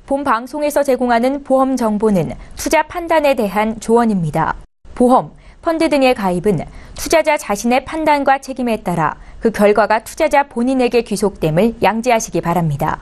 본 방송에서 제공하는 보험 정보는 투자 판단에 대한 조언입니다. 보험, 펀드 등의 가입은 투자자 자신의 판단과 책임에 따라 그 결과가 투자자 본인에게 귀속됨을 양지하시기 바랍니다.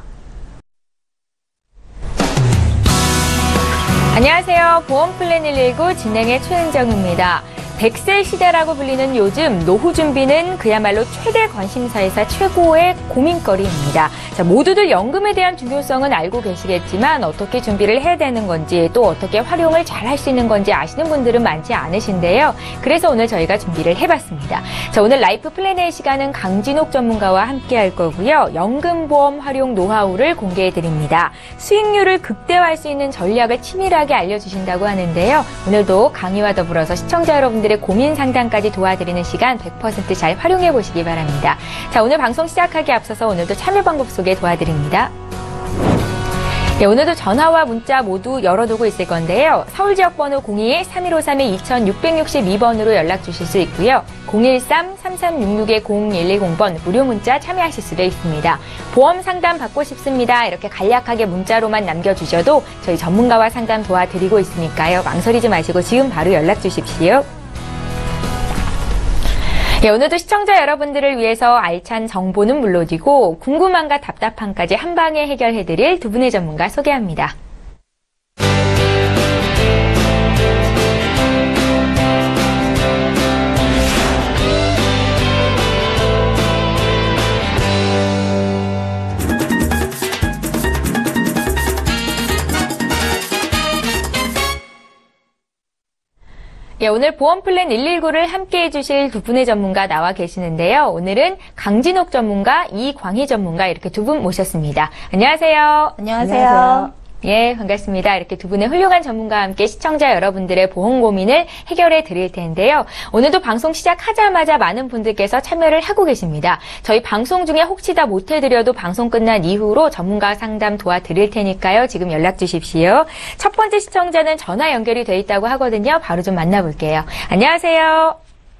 안녕하세요. 보험플랜 119 진행의 최은정입니다. 100세 시대라고 불리는 요즘 노후 준비는 그야말로 최대 관심사이자 최고의 고민거리입니다. 자, 모두들 연금에 대한 중요성은 알고 계시겠지만 어떻게 준비를 해야 되는 건지 또 어떻게 활용을 잘 할 수 있는 건지 아시는 분들은 많지 않으신데요. 그래서 오늘 저희가 준비를 해봤습니다. 자, 오늘 라이프 플랜의 시간은 강진옥 전문가와 함께 할 거고요. 연금보험 활용 노하우를 공개해드립니다. 수익률을 극대화할 수 있는 전략을 치밀하게 알려주신다고 하는데요. 오늘도 강의와 더불어서 시청자 여러분들의 고민 상담까지 도와드리는 시간 100% 잘 활용해 보시기 바랍니다. 자, 오늘 방송 시작하기에 앞서서 오늘도 참여 방법 소개 도와드립니다. 네, 오늘도 전화와 문자 모두 열어두고 있을 건데요. 서울 지역번호 02-3153-2662번으로 연락 주실 수 있고요. 013-3366-0110번 무료 문자 참여하실 수도 있습니다. 보험 상담 받고 싶습니다. 이렇게 간략하게 문자로만 남겨주셔도 저희 전문가와 상담 도와드리고 있으니까요. 망설이지 마시고 지금 바로 연락 주십시오. 네, 오늘도 시청자 여러분들을 위해서 알찬 정보는 물론이고 궁금함과 답답함까지 한 방에 해결해드릴 두 분의 전문가 소개합니다. 예, 오늘 보험플랜 119를 함께해 주실 두 분의 전문가 나와 계시는데요. 오늘은 강진옥 전문가, 이광희 전문가 이렇게 두 분 모셨습니다. 안녕하세요. 안녕하세요. 예, 반갑습니다. 이렇게 두 분의 훌륭한 전문가와 함께 시청자 여러분들의 보험 고민을 해결해 드릴 텐데요. 오늘도 방송 시작하자마자 많은 분들께서 참여를 하고 계십니다. 저희 방송 중에 혹시 다 못해드려도 방송 끝난 이후로 전문가 상담 도와드릴 테니까요. 지금 연락 주십시오. 첫 번째 시청자는 전화 연결이 돼 있다고 하거든요. 바로 좀 만나볼게요. 안녕하세요.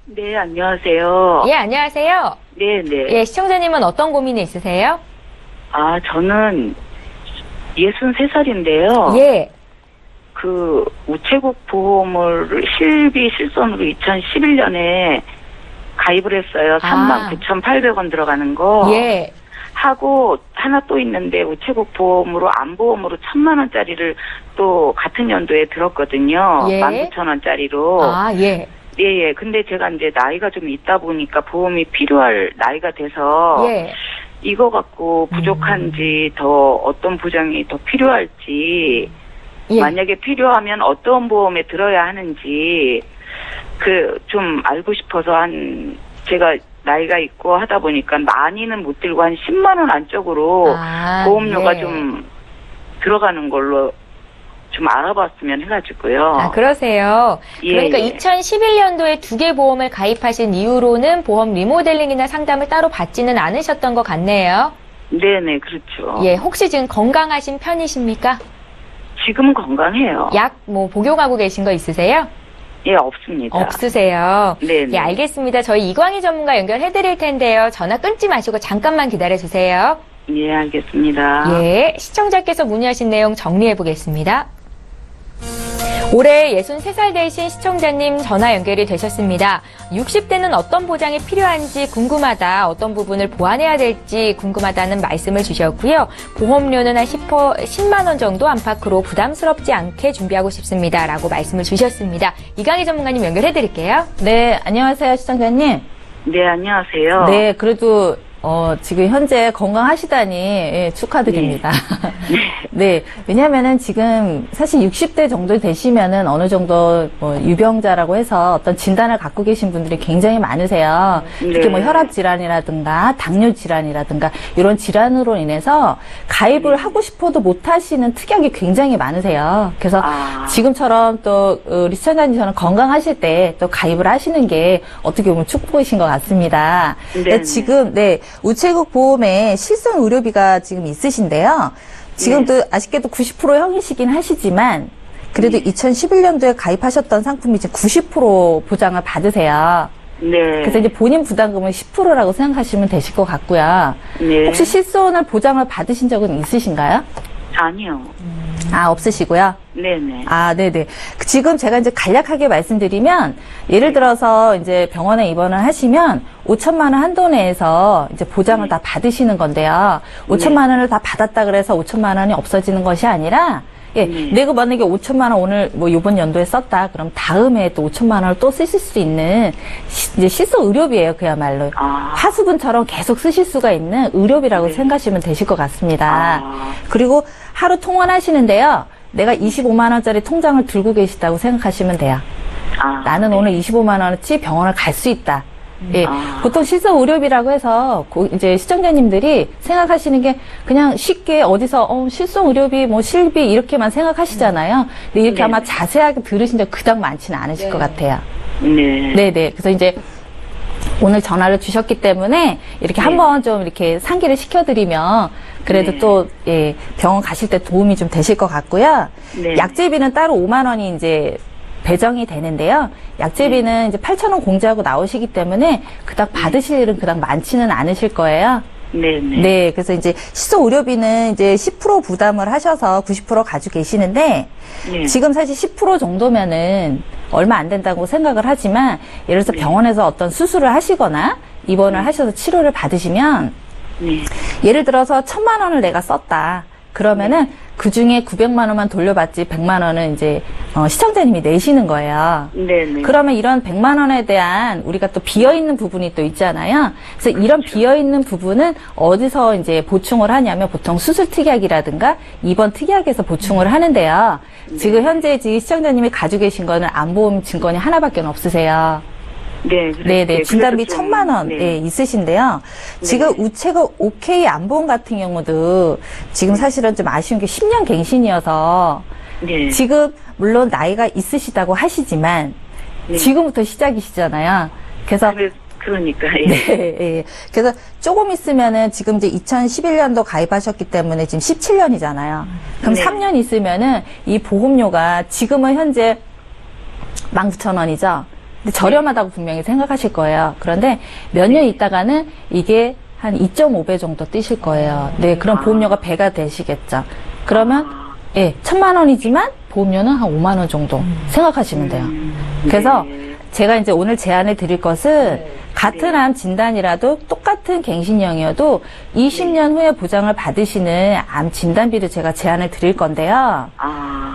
네, 안녕하세요. 예, 안녕하세요. 네네. 예, 시청자님은 어떤 고민이 있으세요? 아, 저는 63살인데요. 예. 그 우체국 보험을 실비실손으로 2011년에 가입을 했어요. 39,800원 들어가는 거. 예. 하고 하나 또 있는데 우체국 보험으로 안보험으로 1,000만 원짜리를 또 같은 연도에 들었거든요. 예. 19,000원짜리로. 아, 예. 예. 근데 제가 이제 나이가 좀 있다 보니까 보험이 필요할 나이가 돼서 예. 이거 갖고 부족한지 더 어떤 보장이 더 필요할지 예. 만약에 필요하면 어떤 보험에 들어야 하는지 그 좀 알고 싶어서 제가 나이가 있고 하다 보니까 많이는 못 들고 한 10만 원 안쪽으로 보험료가 예. 좀 들어가는 걸로 좀 알아봤으면 해가지고요. 아, 그러세요. 예, 그러니까 예. 2011년도에 두 개 보험을 가입하신 이후로는 보험 리모델링이나 상담을 따로 받지는 않으셨던 것 같네요. 네네, 그렇죠. 예, 혹시 지금 건강하신 편이십니까? 지금 건강해요. 약 뭐 복용하고 계신 거 있으세요? 예, 없습니다. 없으세요. 네네. 예, 알겠습니다. 저희 이광희 전문가 연결해 드릴 텐데요. 전화 끊지 마시고 잠깐만 기다려 주세요. 예, 알겠습니다. 예, 시청자께서 문의하신 내용 정리해 보겠습니다. 올해 63살 되신 시청자님 전화 연결이 되셨습니다. 60대는 어떤 보장이 필요한지 궁금하다, 어떤 부분을 보완해야 될지 궁금하다는 말씀을 주셨고요. 보험료는 한 10만 원 정도 안팎으로 부담스럽지 않게 준비하고 싶습니다. 라고 말씀을 주셨습니다. 이강희 전문가님 연결해 드릴게요. 네, 안녕하세요, 시청자님. 네, 안녕하세요. 네, 그래도 지금 현재 건강하시다니 예, 축하드립니다. 네, 왜냐면은 지금 사실 60대 정도 되시면은 어느 정도 뭐 유병자라고 해서 어떤 진단을 갖고 계신 분들이 굉장히 많으세요. 특히 뭐 혈압 질환이라든가 당뇨 질환이라든가 이런 질환으로 인해서 가입을 하고 싶어도 못 하시는 특약이 굉장히 많으세요. 그래서 지금처럼 또 우리 시청자님처럼 건강하실 때 또 가입을 하시는 게 어떻게 보면 축복이신 것 같습니다. 지금 네. 우체국 보험에 실손 의료비가 지금 있으신데요. 지금도 아쉽게도 90% 형이시긴 하시지만 그래도 2011년도에 가입하셨던 상품이 이제 90% 보장을 받으세요. 네. 그래서 이제 본인 부담금은 10%라고 생각하시면 되실 것 같고요. 네. 혹시 실손을 보장을 받으신 적은 있으신가요? 아니요. 아, 없으시고요. 네네. 아, 네네. 지금 제가 이제 간략하게 말씀드리면, 예를 들어서 이제 병원에 입원을 하시면 5천만 원 한도 내에서 이제 보장을 다 받으시는 건데요. 5천만 원을 다 받았다 그래서 5천만 원이 없어지는 것이 아니라, 예, 내가 만약에 5천만 원 오늘 뭐 이번 연도에 썼다. 그럼 다음에 또 5천만 원을 또 쓰실 수 있는 이제 실손 의료비예요, 그야말로. 하수분처럼 계속 쓰실 수가 있는 의료비라고 생각하시면 되실 것 같습니다. 그리고 하루 통원하시는데요. 내가 25만 원짜리 통장을 들고 계시다고 생각하시면 돼요. 나는 오늘 25만 원어치 병원을 갈 수 있다. 예, 보통 실손 의료비라고 해서 이제 시청자님들이 생각하시는 게 그냥 쉽게 어디서 실손 의료비 뭐 실비 이렇게만 생각하시잖아요. 근데 이렇게 아마 자세하게 들으신 적 그닥 많지는 않으실 것 같아요. 네네. 그래서 이제 오늘 전화를 주셨기 때문에 이렇게 한번 좀 이렇게 상기를 시켜드리면 그래도 또 예, 병원 가실 때 도움이 좀 되실 것 같고요. 약제비는 따로 5만 원이 이제 배정이 되는데요. 약제비는 이제 8,000원 공제하고 나오시기 때문에 그닥 받으실 일은 그닥 많지는 않으실 거예요. 네. 그래서 이제 실손 의료비는 이제 10% 부담을 하셔서 90% 가지고 계시는데 지금 사실 10% 정도면은 얼마 안 된다고 생각을 하지만 예를 들어서 병원에서 어떤 수술을 하시거나 입원을 하셔서 치료를 받으시면 예를 들어서 1,000만 원을 내가 썼다. 그러면은 그 중에 900만 원만 돌려받지 100만 원은 이제 시청자님이 내시는 거예요. 그러면 이런 100만 원에 대한 우리가 또 비어있는 부분이 또 있잖아요. 그래서 이런 비어있는 부분은 어디서 이제 보충을 하냐면 보통 수술 특약이라든가 입원 특약에서 보충을 하는데요. 지금 현재 시청자님이 가지고 계신 거는 안보험 증권이 하나밖에 없으세요. 네네. 진단비 1,000만 원 있으신데요. 지금 우체국 OK 안보험 같은 경우도 지금 사실은 좀 아쉬운 게 10년 갱신이어서 지금 물론 나이가 있으시다고 하시지만 지금부터 시작이시잖아요. 그래서 그러니까 그래서 조금 있으면은 지금 이제 2011년도 가입하셨기 때문에 지금 17년이잖아요. 그럼 3년 있으면은 이 보험료가 지금은 현재 19,000원이죠. 근데 저렴하다고 분명히 생각하실 거예요. 그런데 몇 년 있다가는 이게 한 2.5배 정도 뛰실 거예요. 네, 그럼 보험료가 배가 되시겠죠. 그러면 1,000만 원이지만 보험료는 한 5만 원 정도 생각하시면 돼요. 그래서 제가 이제 오늘 제안을 드릴 것은 같은 암 진단이라도 똑같은 갱신형이어도 20년 후에 보장을 받으시는 암 진단비를 제가 제안을 드릴 건데요.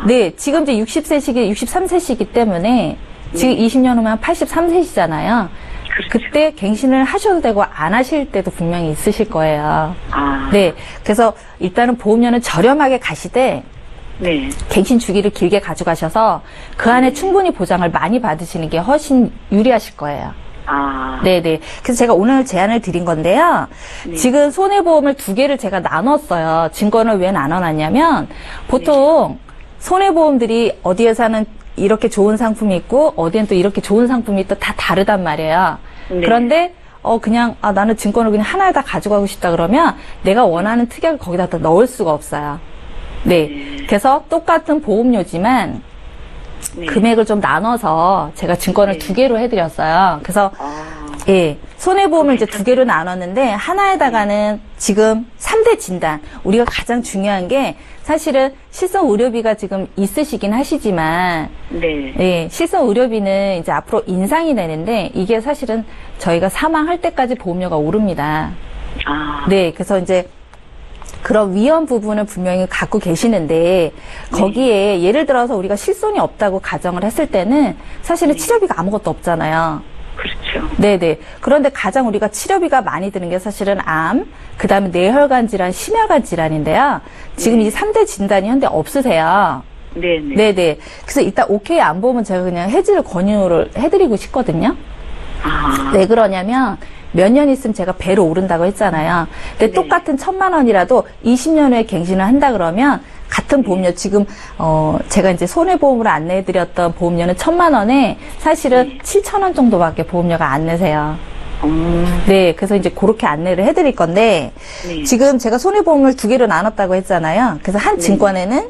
네, 지금 이제 63세시기 때문에 지금 20년 후면 83세시잖아요. 그때 갱신을 하셔도 되고 안 하실 때도 분명히 있으실 거예요. 네, 그래서 일단은 보험료는 저렴하게 가시되 갱신 주기를 길게 가져가셔서 그 안에 충분히 보장을 많이 받으시는 게 훨씬 유리하실 거예요. 네네. 그래서 제가 오늘 제안을 드린 건데요. 지금 손해보험을 2개를 제가 나눴어요. 증권을 왜 나눠놨냐면 보통 손해보험들이 어디에서는 이렇게 좋은 상품이 있고 어디엔 또 이렇게 좋은 상품이 또 다 다르단 말이에요. 그런데 그냥 나는 증권을 그냥 하나에다 가져가고 싶다 그러면 내가 원하는 특약을 거기다 넣을 수가 없어요. 네. 그래서 똑같은 보험료지만 금액을 좀 나눠서 제가 증권을 2개로 해드렸어요. 그래서 손해보험을 이제 2개로 나눴는데 하나에다가는 지금 3대 진단. 우리가 가장 중요한 게 사실은 실손 의료비가 지금 있으시긴 하시지만 실손 의료비는 이제 앞으로 인상이 되는데 이게 사실은 저희가 사망할 때까지 보험료가 오릅니다. 네, 그래서 이제 그런 위험 부분을 분명히 갖고 계시는데 거기에 예를 들어서 우리가 실손이 없다고 가정을 했을 때는 사실은 치료비가 아무것도 없잖아요. 그렇죠. 네네. 그런데 가장 우리가 치료비가 많이 드는 게 사실은 암, 그 다음에 뇌혈관 질환, 심혈관 질환인데요. 지금 이 3대 진단이 현재 없으세요. 네네. 그래서 일단 OK 안보험은 제가 그냥 해지를 권유를 해드리고 싶거든요. 왜 그러냐면 몇 년 있으면 제가 배로 오른다고 했잖아요. 근데 똑같은 1,000만 원이라도 20년 후에 갱신을 한다 그러면 같은 보험료 지금 제가 이제 손해보험으로 안내해드렸던 보험료는 1,000만 원에 사실은 7,000원 정도밖에 보험료가 안 내세요. 네, 그래서 이제 그렇게 안내를 해드릴 건데 지금 제가 손해보험을 2개로 나눴다고 했잖아요. 그래서 한 증권에는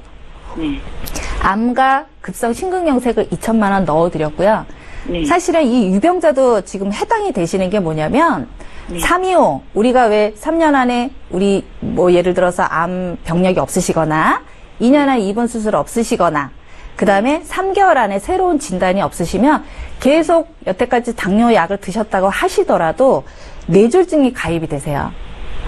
암과 급성 심근경색을 2,000만 원 넣어드렸고요. 사실은 이 유병자도 지금 해당이 되시는 게 뭐냐면 네. 325 우리가 왜 3년 안에 우리 뭐 예를 들어서 암 병력이 없으시거나 2년 안에 입원 수술 없으시거나 그 다음에 3개월 안에 새로운 진단이 없으시면 계속 여태까지 당뇨 약을 드셨다고 하시더라도 뇌졸중이 가입이 되세요.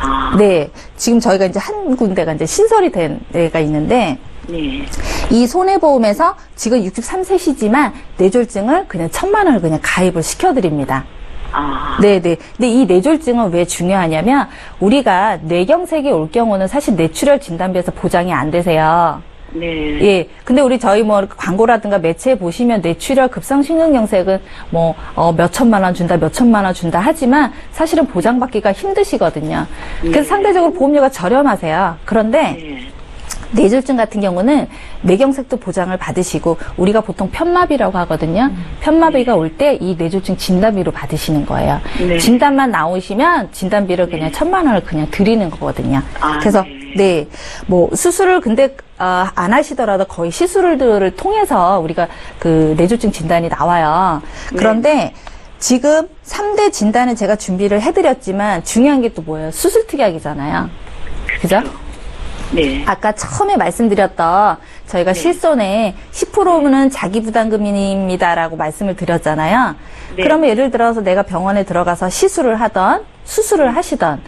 아, 네, 지금 저희가 이제 한 군데가 이제 신설이 된 데가 있는데 네. 이 손해보험에서 지금 63세시지만 뇌졸중을 그냥 1,000만 원을 그냥 가입을 시켜드립니다. 아, 네네. 근데 이 뇌졸중은 왜 중요하냐면 우리가 뇌경색이 올 경우는 사실 뇌출혈 진단비에서 보장이 안 되세요. 네. 예. 근데 저희 뭐 광고라든가 매체에 보시면 뇌출혈 급성심근경색은 뭐, 몇 천만 원 준다, 몇 천만 원 준다 하지만 사실은 보장받기가 힘드시거든요. 그래서 상대적으로 보험료가 저렴하세요. 그런데 네. 뇌졸중 같은 경우는 뇌경색도 보장을 받으시고 우리가 보통 편마비라고 하거든요. 편마비가 올 때 이 뇌졸중 진단비로 받으시는 거예요. 네. 진단만 나오시면 진단비를 그냥 1,000만 원을 그냥 드리는 거거든요. 아, 그래서 네. 뭐 수술을 근데 안 하시더라도 거의 시술들을 통해서 우리가 그 뇌졸중 진단이 나와요. 그런데 지금 3대 진단은 제가 준비를 해드렸지만 중요한 게 또 뭐예요? 수술특약이잖아요. 그죠? 네. 아까 처음에 말씀드렸던 저희가 실손에 10%는 자기부담금입니다라고 말씀을 드렸잖아요. 네. 그러면 예를 들어서 내가 병원에 들어가서 시술을 하던 수술을 하시던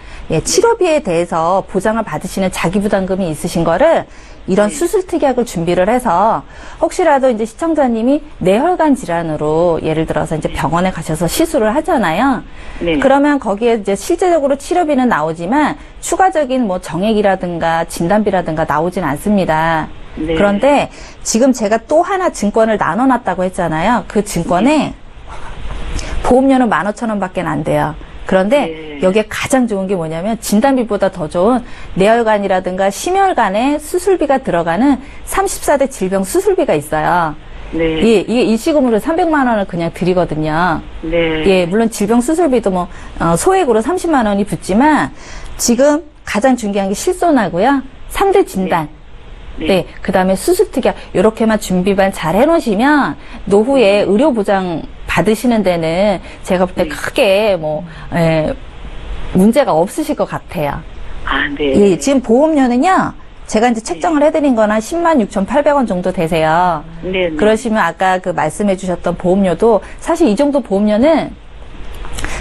치료비에 대해서 보장을 받으시는 자기부담금이 있으신 거를 이런 수술특약을 준비를 해서 혹시라도 이제 시청자님이 뇌혈관 질환으로 예를 들어서 이제 병원에 가셔서 시술을 하잖아요. 네. 그러면 거기에 이제 실제적으로 치료비는 나오지만 추가적인 뭐 정액이라든가 진단비라든가 나오진 않습니다. 네. 그런데 지금 제가 또 하나 증권을 나눠놨다고 했잖아요. 그 증권에 보험료는 15,000원밖에 안 돼요. 그런데 네. 여기에 가장 좋은 게 뭐냐면 진단비보다 더 좋은 뇌혈관이라든가 심혈관에 수술비가 들어가는 34대 질병 수술비가 있어요. 네. 예, 이게 일시금으로 300만 원을 그냥 드리거든요. 네. 예, 물론 질병 수술비도 뭐 소액으로 30만 원이 붙지만 지금 가장 중요한 게 실손하고요. 3대 진단. 네. 네, 그 다음에 수술특약, 요렇게만 준비만 잘 해놓으시면, 노후에 의료보장 받으시는 데는 제가 볼 때 크게 문제가 없으실 것 같아요. 아, 네. 예, 지금 보험료는요, 제가 이제 책정을 해드린 건 한 106,800원 정도 되세요. 네. 네. 그러시면 아까 그 말씀해 주셨던 보험료도, 사실 이 정도 보험료는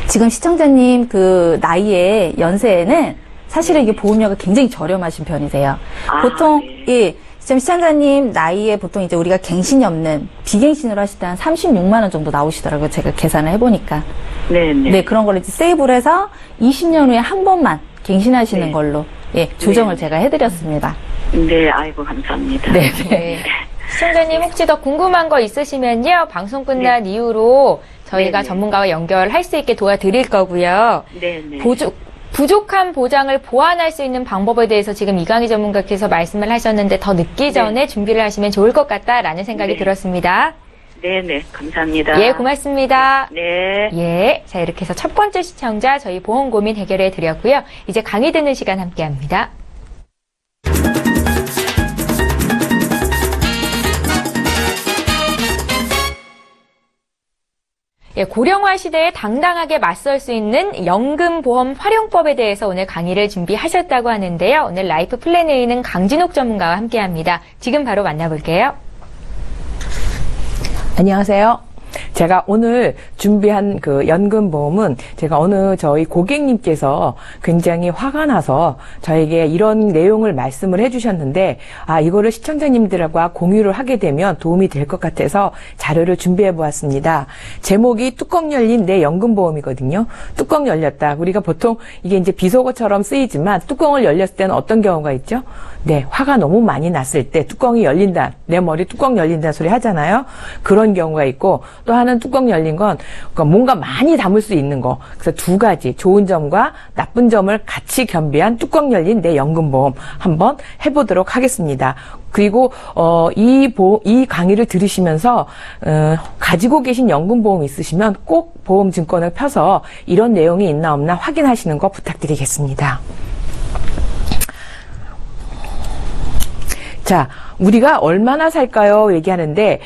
지금 시청자님 그 나이에, 연세에는 사실은 이게 보험료가 굉장히 저렴하신 편이세요. 아, 보통, 네. 예, 지금 시청자님 나이에 보통 이제 우리가 갱신이 없는 비갱신으로 하실 때 한 36만 원 정도 나오시더라고요. 제가 계산을 해보니까. 네. 네. 네, 그런 걸 이제 세이브를 해서 20년 후에 한 번만 갱신하시는 네. 걸로, 예, 조정을 네. 제가 해드렸습니다. 네. 아이고, 감사합니다. 네, 네. 네. 시청자님 혹시 더 궁금한 거 있으시면요. 방송 끝난 이후로 저희가 네, 네. 전문가와 연결할 수 있게 도와드릴 거고요. 네. 네. 부족한 보장을 보완할 수 있는 방법에 대해서 지금 이강희 전문가께서 말씀을 하셨는데 더 늦기 전에 준비를 하시면 좋을 것 같다라는 생각이 네. 들었습니다. 네. 네. 감사합니다. 예, 고맙습니다. 네. 예, 자 이렇게 해서 첫 번째 시청자 저희 보험 고민 해결해 드렸고요. 이제 강의 듣는 시간 함께합니다. 예, 고령화 시대에 당당하게 맞설 수 있는 연금보험 활용법에 대해서 오늘 강의를 준비하셨다고 하는데요. 오늘 라이프 플랜에 있는 강진욱 전문가와 함께합니다. 지금 바로 만나볼게요. 안녕하세요. 제가 오늘 준비한 그 연금보험은 제가 어느 저희 고객님께서 굉장히 화가 나서 저에게 이런 내용을 말씀을 해주셨는데, 이거를 시청자님들과 공유를 하게 되면 도움이 될 것 같아서 자료를 준비해 보았습니다. 제목이 뚜껑 열린 내 연금보험이거든요. 뚜껑 열렸다. 우리가 보통 이게 이제 비속어처럼 쓰이지만 뚜껑을 열렸을 때는 어떤 경우가 있죠? 네, 화가 너무 많이 났을 때 뚜껑이 열린다. 내 머리 뚜껑 열린다는 소리 하잖아요. 그런 경우가 있고, 또 하나는 뚜껑 열린 건 뭔가 많이 담을 수 있는 거. 그래서 두 가지 좋은 점과 나쁜 점을 같이 겸비한 뚜껑 열린 내 연금보험 한번 해보도록 하겠습니다. 그리고 이 강의를 들으시면서 가지고 계신 연금보험 있으시면 꼭 보험증권을 펴서 이런 내용이 있나 없나 확인하시는 거 부탁드리겠습니다. 자, 우리가 얼마나 살까요? 얘기하는데,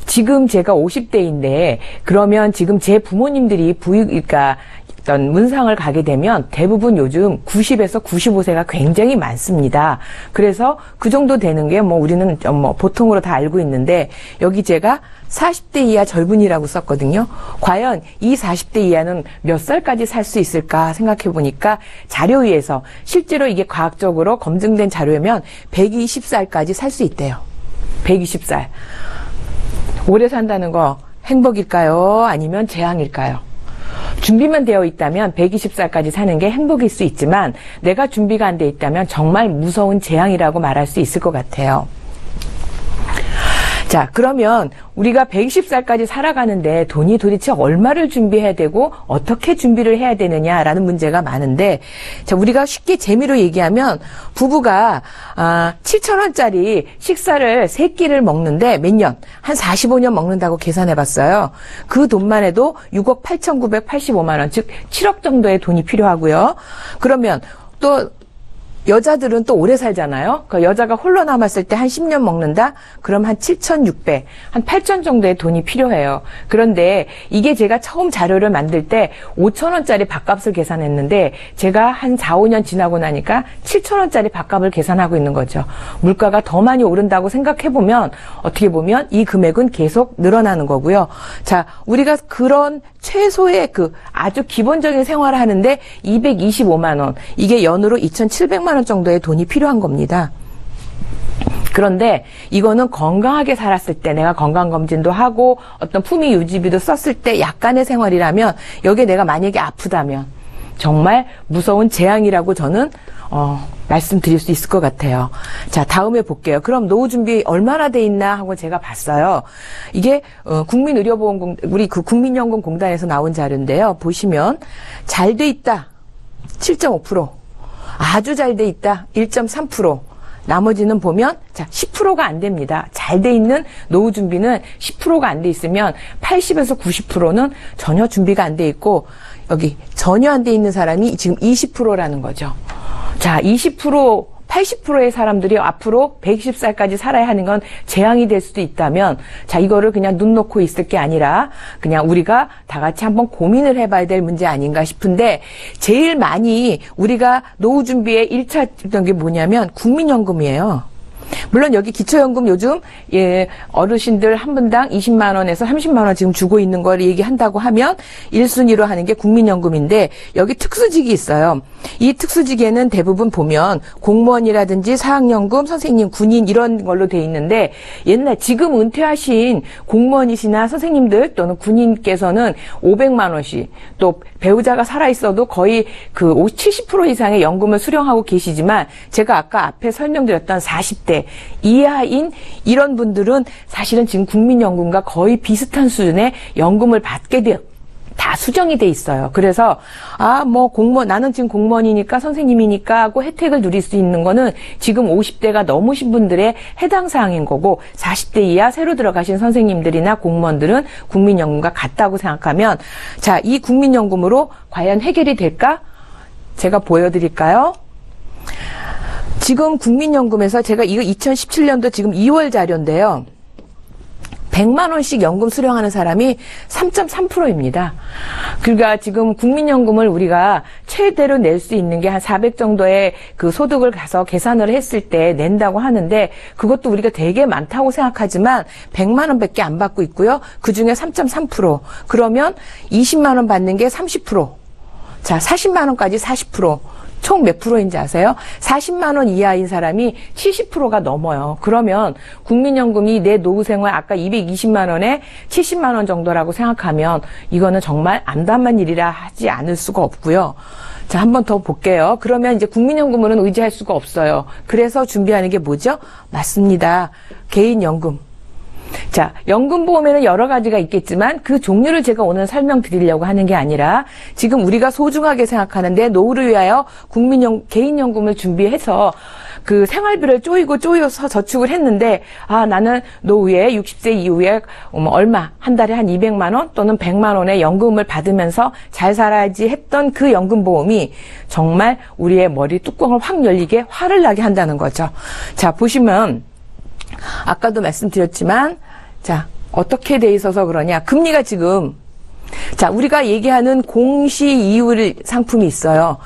지금 제가 50대인데, 그러면 지금 제 부모님들이 그러니까 어떤 문상을 가게 되면 대부분 요즘 90에서 95세가 굉장히 많습니다. 그래서 그 정도 되는 게 뭐 우리는 뭐 보통으로 다 알고 있는데 여기 제가 40대 이하 젊은이라고 썼거든요. 과연 이 40대 이하는 몇 살까지 살 수 있을까 생각해 보니까 자료위에서 실제로 이게 과학적으로 검증된 자료면 120살까지 살 수 있대요. 120살. 오래 산다는 거 행복일까요? 아니면 재앙일까요? 준비만 되어 있다면 120살까지 사는 게 행복일 수 있지만 내가 준비가 안 돼 있다면 정말 무서운 재앙이라고 말할 수 있을 것 같아요. 자, 그러면 우리가 120살까지 살아가는데 돈이 도대체 얼마를 준비해야 되고 어떻게 준비를 해야 되느냐라는 문제가 많은데, 자, 우리가 쉽게 재미로 얘기하면 부부가 7,000원짜리 식사를 3끼를 먹는데 몇 년? 한 45년 먹는다고 계산해 봤어요. 그 돈만 해도 6억 8,985만 원, 즉 7억 정도의 돈이 필요하고요. 그러면 또 여자들은 또 오래 살잖아요. 그 여자가 홀로 남았을 때 한 10년 먹는다? 그럼 한 7,600, 한 8,000 정도의 돈이 필요해요. 그런데 이게 제가 처음 자료를 만들 때 5,000원짜리 밥값을 계산했는데 제가 한 4, 5년 지나고 나니까 7,000원짜리 밥값을 계산하고 있는 거죠. 물가가 더 많이 오른다고 생각해보면 어떻게 보면 이 금액은 계속 늘어나는 거고요. 자, 우리가 그런 최소의 그 아주 기본적인 생활을 하는데 225만 원, 이게 연으로 2,700만 원 정도의 돈이 필요한 겁니다. 그런데 이거는 건강하게 살았을 때 내가 건강검진도 하고 어떤 품위 유지비도 썼을 때 약간의 생활이라면 여기에 내가 만약에 아프다면 정말 무서운 재앙이라고 저는 말씀드릴 수 있을 것 같아요. 자, 다음에 볼게요. 그럼 노후 준비 얼마나 돼 있나 하고 제가 봤어요. 이게 우리 그 국민연금공단에서 나온 자료인데요. 보시면 잘 돼 있다 7.5%, 아주 잘 돼 있다 1.3%, 나머지는 보면 자 10%가 안 됩니다. 잘 돼 있는 노후 준비는 10%가 안 돼 있으면 80에서 90%는 전혀 준비가 안 돼 있고, 여기 전혀 안 돼 있는 사람이 지금 20%라는 거죠. 자, 20%, 80%의 사람들이 앞으로 120살까지 살아야 하는 건 재앙이 될 수도 있다면, 자, 이거를 그냥 눈 놓고 있을 게 아니라 그냥 우리가 다 같이 한번 고민을 해봐야 될 문제 아닌가 싶은데, 제일 많이 우리가 노후 준비에 1차 했던 게 뭐냐면 국민연금이에요. 물론 여기 기초연금 요즘 어르신들 한 분당 20만 원에서 30만 원 지금 주고 있는 걸 얘기한다고 하면 1순위로 하는 게 국민연금인데, 여기 특수직이 있어요. 이 특수직에는 대부분 보면 공무원이라든지 사학연금, 선생님, 군인 이런 걸로 돼 있는데, 지금 은퇴하신 공무원이시나 선생님들 또는 군인께서는 500만 원씩, 또 배우자가 살아있어도 거의 그 70% 이상의 연금을 수령하고 계시지만, 제가 아까 앞에 설명드렸던 40대 이하인 이런 분들은 사실은 지금 국민연금과 거의 비슷한 수준의 연금을 받게 돼요. 다 수정이 돼 있어요. 그래서 나는 지금 공무원이니까 선생님이니까 하고 혜택을 누릴 수 있는 거는 지금 50대가 넘으신 분들의 해당 사항인 거고, 40대 이하 새로 들어가신 선생님들이나 공무원들은 국민연금과 같다고 생각하면, 자, 이 국민연금으로 과연 해결이 될까? 제가 보여드릴까요? 지금 국민연금에서 제가 이거 2017년도 지금 2월 자료인데요. 100만 원씩 연금 수령하는 사람이 3.3%입니다. 그러니까 지금 국민연금을 우리가 최대로 낼 수 있는 게 한 400 정도의 그 소득을 가서 계산을 했을 때 낸다고 하는데, 그것도 우리가 되게 많다고 생각하지만 100만 원밖에 안 받고 있고요. 그중에 3.3%. 그러면 20만 원 받는 게 30%. 자, 40만 원까지 40%. 총 몇 프로인지 아세요? 40만 원 이하인 사람이 70%가 넘어요. 그러면 국민연금이 내 노후생활 아까 220만 원에 70만 원 정도라고 생각하면 이거는 정말 암담한 일이라 하지 않을 수가 없고요. 자, 한 번 더 볼게요. 그러면 이제 국민연금으로는 의지할 수가 없어요. 그래서 준비하는 게 뭐죠? 맞습니다. 개인연금. 자, 연금보험에는 여러 가지가 있겠지만 그 종류를 제가 오늘 설명드리려고 하는 게 아니라, 지금 우리가 소중하게 생각하는 내 노후를 위하여 개인연금을 준비해서 그 생활비를 쪼여서 저축을 했는데, 나는 노후에 60세 이후에 얼마, 한 달에 한 200만 원 또는 100만 원의 연금을 받으면서 잘 살아야지 했던 그 연금보험이 정말 우리의 머리 뚜껑을 확 열리게 화를 나게 한다는 거죠. 자, 보시면 아까도 말씀드렸지만, 자, 어떻게 돼 있어서 그러냐. 금리가 지금 자, 우리가 얘기하는 공시이율 상품이 있어요.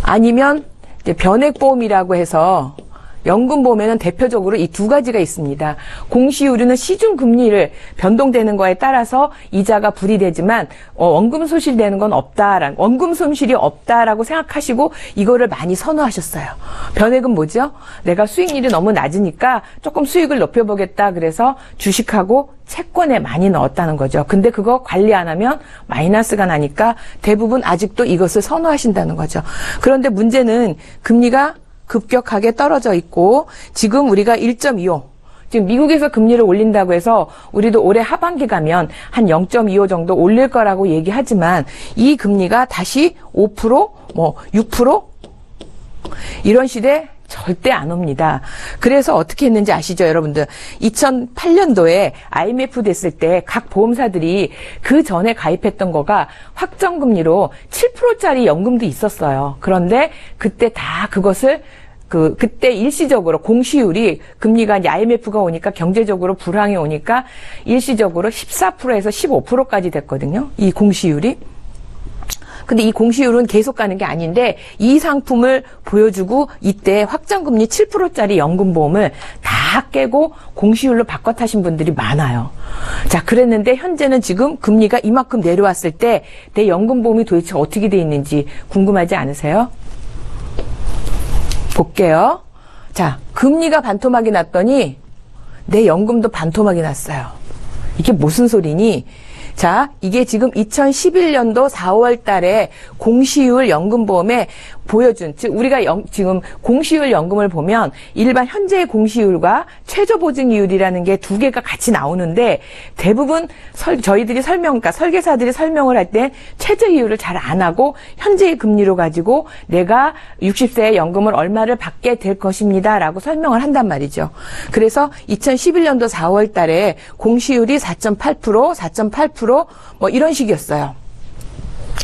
아니면 이제 변액보험이라고 해서 연금보험에는 대표적으로 이 두 가지가 있습니다. 공시이율은 시중금리를 변동되는 거에 따라서 이자가 불이되지만 원금 손실되는 건 없다라는, 원금 손실이 없다라고 생각하시고 이거를 많이 선호하셨어요. 변액은 뭐죠? 내가 수익률이 너무 낮으니까 조금 수익을 높여보겠다 그래서 주식하고 채권에 많이 넣었다는 거죠. 근데 그거 관리 안 하면 마이너스가 나니까 대부분 아직도 이것을 선호하신다는 거죠. 그런데 문제는 금리가 급격하게 떨어져 있고 지금 우리가 1.25, 지금 미국에서 금리를 올린다고 해서 우리도 올해 하반기 가면 한 0.25 정도 올릴 거라고 얘기하지만 이 금리가 다시 5%, 6% 이런 시대 절대 안 옵니다. 그래서 어떻게 했는지 아시죠, 여러분들? 2008년도에 IMF 됐을 때 각 보험사들이 그 전에 가입했던 거가 확정금리로 7%짜리 연금도 있었어요. 그런데 그때 다 그것을 그때 일시적으로 공시율이 금리가 이제 IMF가 오니까 경제적으로 불황이 오니까 일시적으로 14%에서 15%까지 됐거든요. 이 공시율이. 근데 이 공시율은 계속 가는 게 아닌데 이 상품을 보여주고 이때 확정금리 7%짜리 연금보험을 다 깨고 공시율로 바꿔 타신 분들이 많아요. 자, 그랬는데 현재는 지금 금리가 이만큼 내려왔을 때 내 연금보험이 도대체 어떻게 돼 있는지 궁금하지 않으세요? 볼게요. 자, 금리가 반토막이 났더니 내 연금도 반토막이 났어요. 이게 무슨 소리니? 자, 이게 지금 2011년도 4월 달에 공시율 연금보험에 보여준, 즉 우리가 지금 공시율 연금을 보면 일반 현재의 공시율과 최저보증이율이라는 게 두 개가 같이 나오는데 대부분 저희들이 그러니까 설계사들이 설명을 할 때 최저이율을 잘 안 하고 현재의 금리로 가지고 내가 60세에 연금을 얼마를 받게 될 것입니다 라고 설명을 한단 말이죠. 그래서 2011년도 4월 달에 공시율이 4.8%, 4.8% 뭐 이런 식이었어요.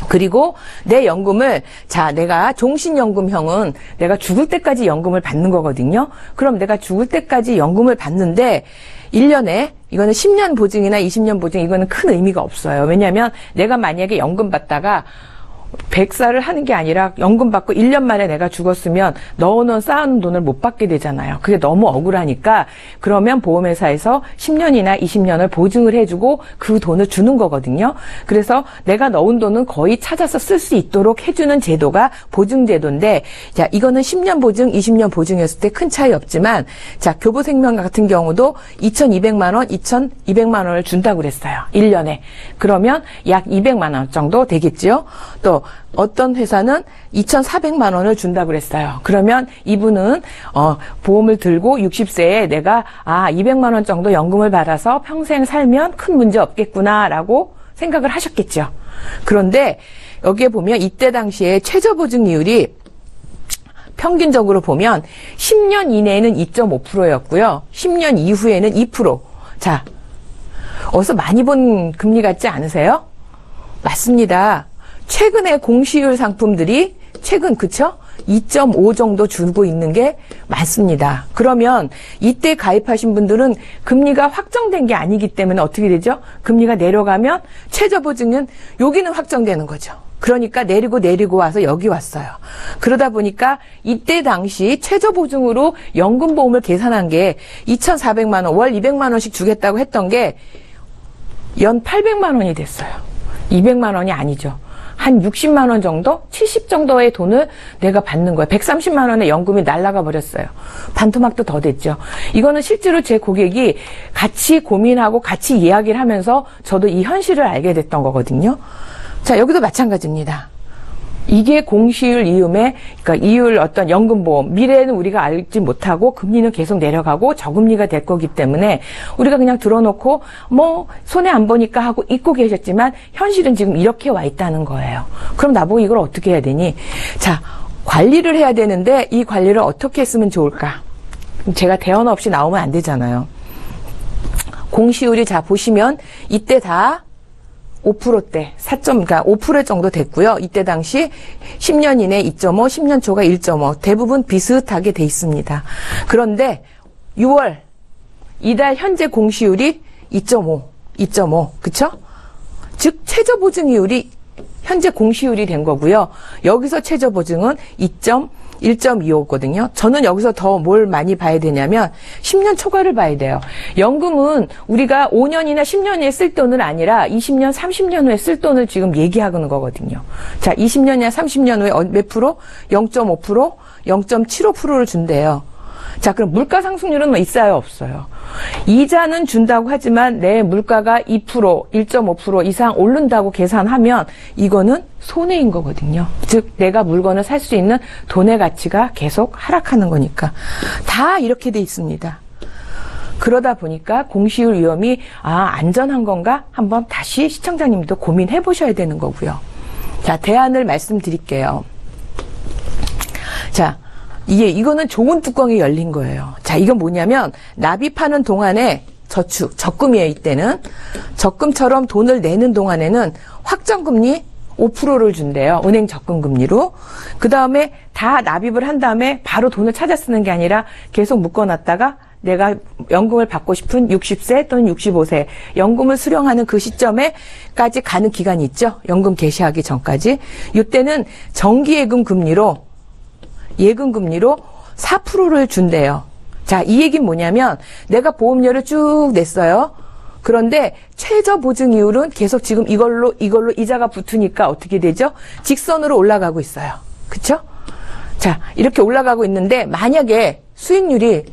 그리고 내 연금을, 자, 내가 종신연금형은 내가 죽을 때까지 연금을 받는 거거든요. 그럼 내가 죽을 때까지 연금을 받는데 1년에 이거는 10년 보증이나 20년 보증 이거는 큰 의미가 없어요. 왜냐하면 내가 만약에 연금 받다가 100살을 하는 게 아니라 연금 받고 1년 만에 내가 죽었으면 넣어놓은 쌓아놓은 돈을 못 받게 되잖아요. 그게 너무 억울하니까 그러면 보험회사에서 10년이나 20년을 보증을 해주고 그 돈을 주는 거거든요. 그래서 내가 넣은 돈은 거의 찾아서 쓸 수 있도록 해주는 제도가 보증제도인데, 자, 이거는 10년 보증, 20년 보증이었을 때 큰 차이 없지만, 자, 교보생명 같은 경우도 2,200만 원, 2,200만 원을 준다고 그랬어요. 1년에. 그러면 약 200만 원 정도 되겠죠. 또 어떤 회사는 2,400만 원을 준다고 그랬어요. 그러면 이분은 보험을 들고 60세에 내가 200만 원 정도 연금을 받아서 평생 살면 큰 문제 없겠구나라고 생각을 하셨겠죠. 그런데 여기에 보면 이때 당시에 최저보증이율이 평균적으로 보면 10년 이내에는 2.5%였고요. 10년 이후에는 2%. 자, 어디서 많이 본 금리 같지 않으세요? 맞습니다. 최근에 공시율 상품들이 그쵸? 2.5 정도 주고 있는 게 많습니다. 그러면 이때 가입하신 분들은 금리가 확정된 게 아니기 때문에 어떻게 되죠? 금리가 내려가면 최저보증은 여기는 확정되는 거죠. 그러니까 내리고 와서 여기 왔어요. 그러다 보니까 이때 당시 최저보증으로 연금보험을 계산한 게 2,400만 원, 월 200만 원씩 주겠다고 했던 게 연 800만 원이 됐어요. 200만 원이 아니죠. 한 60만 원 정도? 70 정도의 돈을 내가 받는 거예요. 130만 원의 연금이 날아가 버렸어요. 반토막도 더 됐죠. 이거는 실제로 제 고객이 같이 고민하고 같이 이야기를 하면서 저도 이 현실을 알게 됐던 거거든요. 자, 여기도 마찬가지입니다. 이게 공시율 이음의, 그러니까 이율 어떤 연금보험, 미래에는 우리가 알지 못하고 금리는 계속 내려가고 저금리가 될 거기 때문에 우리가 그냥 들어놓고 뭐 손해 안 보니까 하고 잊고 계셨지만 현실은 지금 이렇게 와 있다는 거예요. 그럼 나보고 이걸 어떻게 해야 되니? 자, 관리를 해야 되는데 이 관리를 어떻게 했으면 좋을까? 제가 대언 없이 나오면 안 되잖아요. 공시율이 자 보시면 이때 다 5%대, 그러니까 5% 정도 됐고요. 이때 당시 10년 이내 2.5, 10년 초가 1.5, 대부분 비슷하게 돼 있습니다. 그런데 6월, 이달 현재 공시율이 2.5, 그쵸? 즉 최저보증이율이 현재 공시율이 된 거고요. 여기서 최저보증은 1.25거든요. 저는 여기서 더 뭘 많이 봐야 되냐면 10년 초과를 봐야 돼요. 연금은 우리가 5년이나 10년 후에 쓸 돈은 아니라 20년, 30년 후에 쓸 돈을 지금 얘기하는 거거든요. 자, 20년이나 30년 후에 몇 프로? 0.5%, 0.75%를 준대요. 자, 그럼 물가 상승률은 뭐 있어요, 없어요? 이자는 준다고 하지만 내 물가가 2%, 1.5% 이상 오른다고 계산하면 이거는 손해인 거거든요. 즉 내가 물건을 살 수 있는 돈의 가치가 계속 하락하는 거니까. 다 이렇게 돼 있습니다. 그러다 보니까 공시율 위험이 안전한 건가? 한번 다시 시청자님도 고민해 보셔야 되는 거고요. 자, 대안을 말씀드릴게요. 자, 이거는 좋은 뚜껑이 열린 거예요. 자, 이건 뭐냐면 납입하는 동안에 적금이에요. 이때는 적금처럼 돈을 내는 동안에는 확정금리 5%를 준대요. 은행 적금금리로. 그 다음에 다 납입을 한 다음에 바로 돈을 찾아 쓰는 게 아니라 계속 묶어놨다가 내가 연금을 받고 싶은 60세 또는 65세 연금을 수령하는 그 시점에까지 가는 기간이 있죠. 연금 개시하기 전까지. 이때는 정기예금 금리로 4%를 준대요. 자, 이 얘기는 뭐냐면 내가 보험료를 쭉 냈어요. 그런데 최저 보증 이율은 계속 지금 이걸로 이자가 붙으니까 어떻게 되죠? 직선으로 올라가고 있어요. 그쵸? 자, 이렇게 올라가고 있는데 만약에 수익률이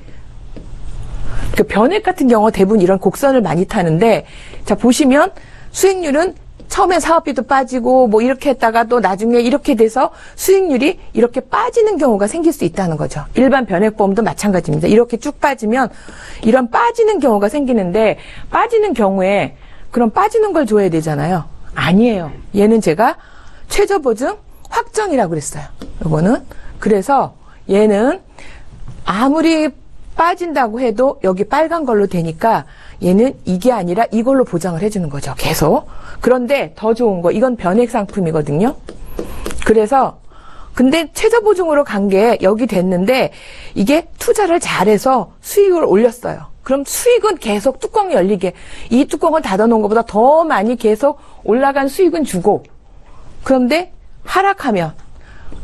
그 변액 같은 경우 대부분 이런 곡선을 많이 타는데 자, 보시면 수익률은 처음에 사업비도 빠지고 뭐 이렇게 했다가 또 나중에 이렇게 돼서 수익률이 이렇게 빠지는 경우가 생길 수 있다는 거죠. 일반 변액보험도 마찬가지입니다. 이렇게 쭉 빠지면 이런 빠지는 경우가 생기는데 빠지는 경우에 그럼 빠지는 걸 줘야 되잖아요. 아니에요. 얘는 제가 최저보증 확정이라고 그랬어요. 요거는. 그래서 얘는 아무리 빠진다고 해도 여기 빨간 걸로 되니까 얘는 이게 아니라 이걸로 보장을 해주는 거죠. 계속. 그런데 더 좋은 거, 이건 변액 상품이거든요. 그래서 근데 최저보증으로 간 게 여기 됐는데 이게 투자를 잘해서 수익을 올렸어요. 그럼 수익은 계속 뚜껑이 열리게 이 뚜껑을 닫아놓은 것보다 더 많이 계속 올라간 수익은 주고 그런데 하락하면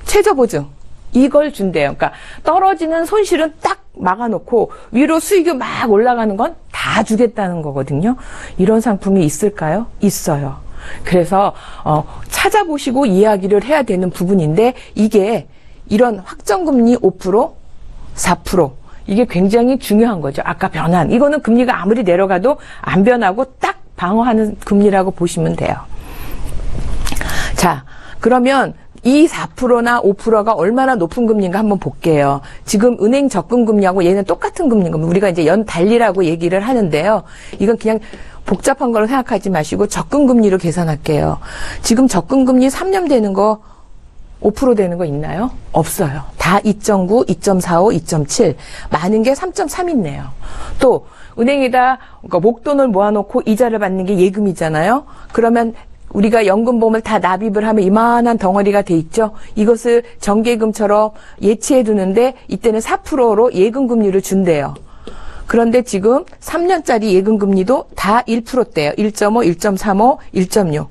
최저보증 이걸 준대요. 그러니까 떨어지는 손실은 딱 막아놓고 위로 수익이 막 올라가는 건 다 주겠다는 거거든요. 이런 상품이 있을까요? 있어요. 그래서 찾아보시고 이야기를 해야 되는 부분인데 이게 이런 확정금리 5%, 4% 이게 굉장히 중요한 거죠. 아까 변한 이거는 금리가 아무리 내려가도 안 변하고 딱 방어하는 금리라고 보시면 돼요. 자, 그러면 이 4%나 5%가 얼마나 높은 금리인가 한번 볼게요. 지금 은행 적금 금리하고 얘는 똑같은 금리인 겁니다. 우리가 이제 연 달리라고 얘기를 하는데요. 이건 그냥 복잡한 걸로 생각하지 마시고 적금 금리로 계산할게요. 지금 적금 금리 3년 되는 거 5% 되는 거 있나요? 없어요. 다 2.9, 2.45, 2.7 많은 게 3.3 있네요. 또 은행에다 그러니까 목돈을 모아놓고 이자를 받는 게 예금이잖아요. 그러면 우리가 연금보험을 다 납입을 하면 이만한 덩어리가 돼 있죠. 이것을 정기예금처럼 예치해 두는데 이때는 4%로 예금금리를 준대요. 그런데 지금 3년짜리 예금금리도 다 1%대예요. 1.5, 1.35, 1.6.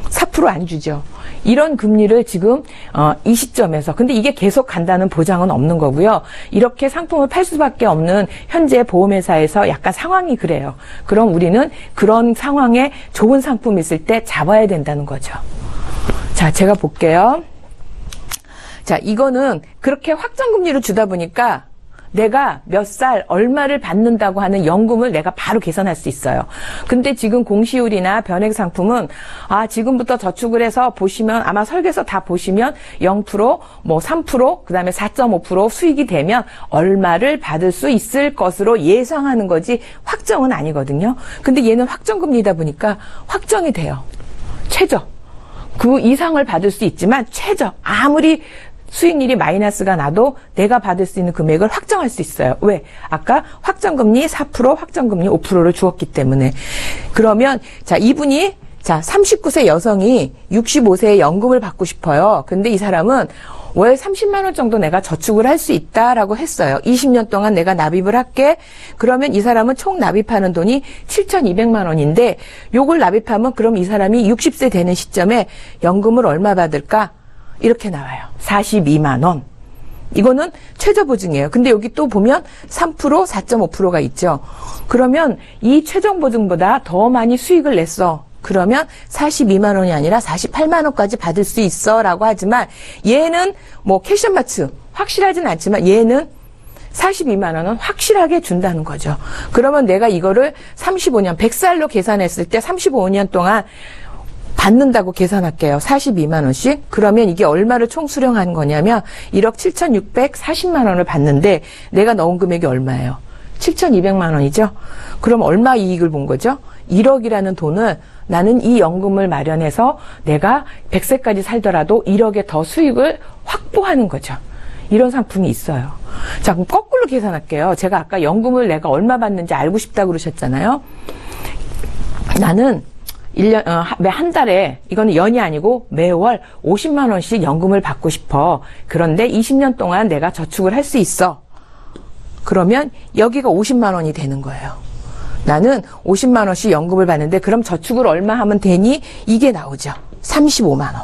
4% 안 주죠. 이런 금리를 지금 이 시점에서 근데 이게 계속 간다는 보장은 없는 거고요. 이렇게 상품을 팔 수밖에 없는 현재 보험회사에서 약간 상황이 그래요. 그럼 우리는 그런 상황에 좋은 상품이 있을 때 잡아야 된다는 거죠. 자, 제가 볼게요. 자, 이거는 그렇게 확정금리를 주다 보니까 내가 몇 살 얼마를 받는다고 하는 연금을 내가 바로 계산할 수 있어요. 근데 지금 공시율이나 변액 상품은 지금부터 저축을 해서 보시면 아마 설계서 다 보시면 0%, 뭐 3%, 그다음에 4.5% 수익이 되면 얼마를 받을 수 있을 것으로 예상하는 거지 확정은 아니거든요. 근데 얘는 확정금리다 보니까 확정이 돼요. 최저. 그 이상을 받을 수 있지만 최저. 아무리 수익률이 마이너스가 나도 내가 받을 수 있는 금액을 확정할 수 있어요. 왜? 아까 확정금리 4%, 확정금리 5%를 주었기 때문에. 그러면 자, 이분이 39세 여성이 65세에 연금을 받고 싶어요. 근데 이 사람은 월 30만 원 정도 내가 저축을 할 수 있다라고 했어요. 20년 동안 내가 납입을 할게. 그러면 이 사람은 총 납입하는 돈이 7,200만 원인데 요걸 납입하면 그럼 이 사람이 60세 되는 시점에 연금을 얼마 받을까? 이렇게 나와요. 42만 원. 이거는 최저보증이에요. 근데 여기 또 보면 3%, 4.5%가 있죠. 그러면 이 최저보증보다 더 많이 수익을 냈어. 그러면 42만 원이 아니라 48만 원까지 받을 수 있어 라고 하지만 얘는 뭐 캐셔마츠 확실하진 않지만 얘는 42만 원은 확실하게 준다는 거죠. 그러면 내가 이거를 35년 100살로 계산했을 때 35년 동안 받는다고 계산할게요. 42만 원씩. 그러면 이게 얼마를 총 수령한 거냐면 1억 7,640만 원을 받는데 내가 넣은 금액이 얼마예요? 7,200만 원이죠. 그럼 얼마 이익을 본 거죠? 1억이라는 돈을 나는 이 연금을 마련해서 내가 100세까지 살더라도 1억에 더 수익을 확보하는 거죠. 이런 상품이 있어요. 자, 그럼 거꾸로 계산할게요. 제가 아까 연금을 내가 얼마 받는지 알고 싶다고 그러셨잖아요. 나는 한 달에, 이거는 연이 아니고 매월 50만 원씩 연금을 받고 싶어. 그런데 20년 동안 내가 저축을 할 수 있어. 그러면 여기가 50만 원이 되는 거예요. 나는 50만 원씩 연금을 받는데 그럼 저축을 얼마 하면 되니? 이게 나오죠. 35만 원.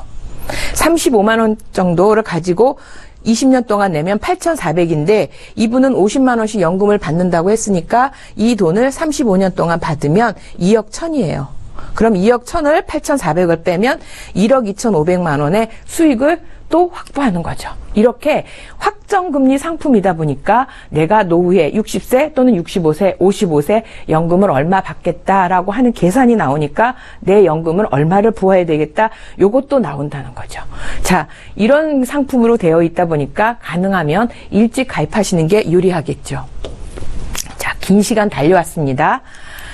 35만 원 정도를 가지고 20년 동안 내면 8,400인데 이분은 50만 원씩 연금을 받는다고 했으니까 이 돈을 35년 동안 받으면 2억 1천이에요. 그럼 2억 1천을 8,400을 빼면 1억 2,500만 원의 수익을 또 확보하는 거죠. 이렇게 확정금리 상품이다 보니까 내가 노후에 60세 또는 65세, 55세 연금을 얼마 받겠다라고 하는 계산이 나오니까 내 연금을 얼마를 부어야 되겠다. 요것도 나온다는 거죠. 자, 이런 상품으로 되어 있다 보니까 가능하면 일찍 가입하시는 게 유리하겠죠. 자, 긴 시간 달려왔습니다.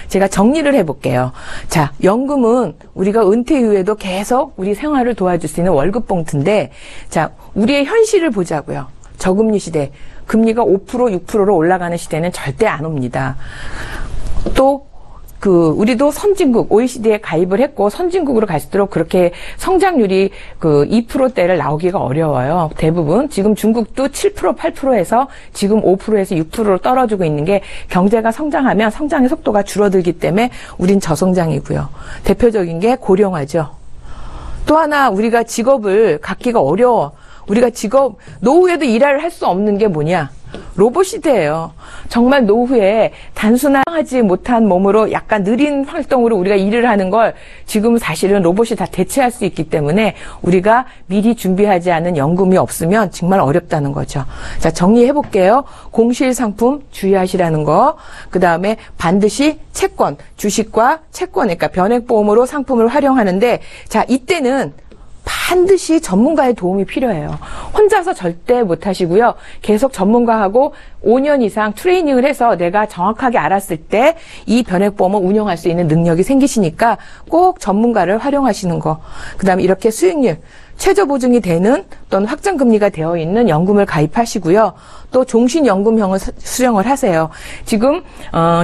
제가 정리를 해볼게요. 자, 연금은 우리가 은퇴 이후에도 계속 우리 생활을 도와줄 수 있는 월급 봉투인데, 자, 우리의 현실을 보자고요. 저금리 시대, 금리가 5%, 6%로 올라가는 시대는 절대 안 옵니다. 또 우리도 선진국, OECD에 가입을 했고 선진국으로 갈수록 그렇게 성장률이 2%대를 나오기가 어려워요. 대부분. 지금 중국도 7%, 8%에서 지금 5%에서 6%로 떨어지고 있는 게 경제가 성장하면 성장의 속도가 줄어들기 때문에 우린 저성장이고요. 대표적인 게 고령화죠. 또 하나 우리가 직업을 갖기가 어려워. 우리가 노후에도 일을 할 수 없는 게 뭐냐? 로봇 시대예요. 정말 노후에 단순하지 못한 몸으로 약간 느린 활동으로 우리가 일을 하는 걸 지금 사실은 로봇이 다 대체할 수 있기 때문에 우리가 미리 준비하지 않은 연금이 없으면 정말 어렵다는 거죠. 자, 정리해 볼게요. 공실 상품 주의하시라는 거. 그다음에 반드시 채권, 주식과 채권, 그러니까 변액보험으로 상품을 활용하는데, 자, 이때는 반드시 전문가의 도움이 필요해요. 혼자서 절대 못 하시고요. 계속 전문가하고 5년 이상 트레이닝을 해서 내가 정확하게 알았을 때 이 변액보험을 운영할 수 있는 능력이 생기시니까 꼭 전문가를 활용하시는 거. 그다음에 이렇게 수익률, 최저보증이 되는 또는 확정금리가 되어 있는 연금을 가입하시고요. 또 종신연금형을 수령을 하세요. 지금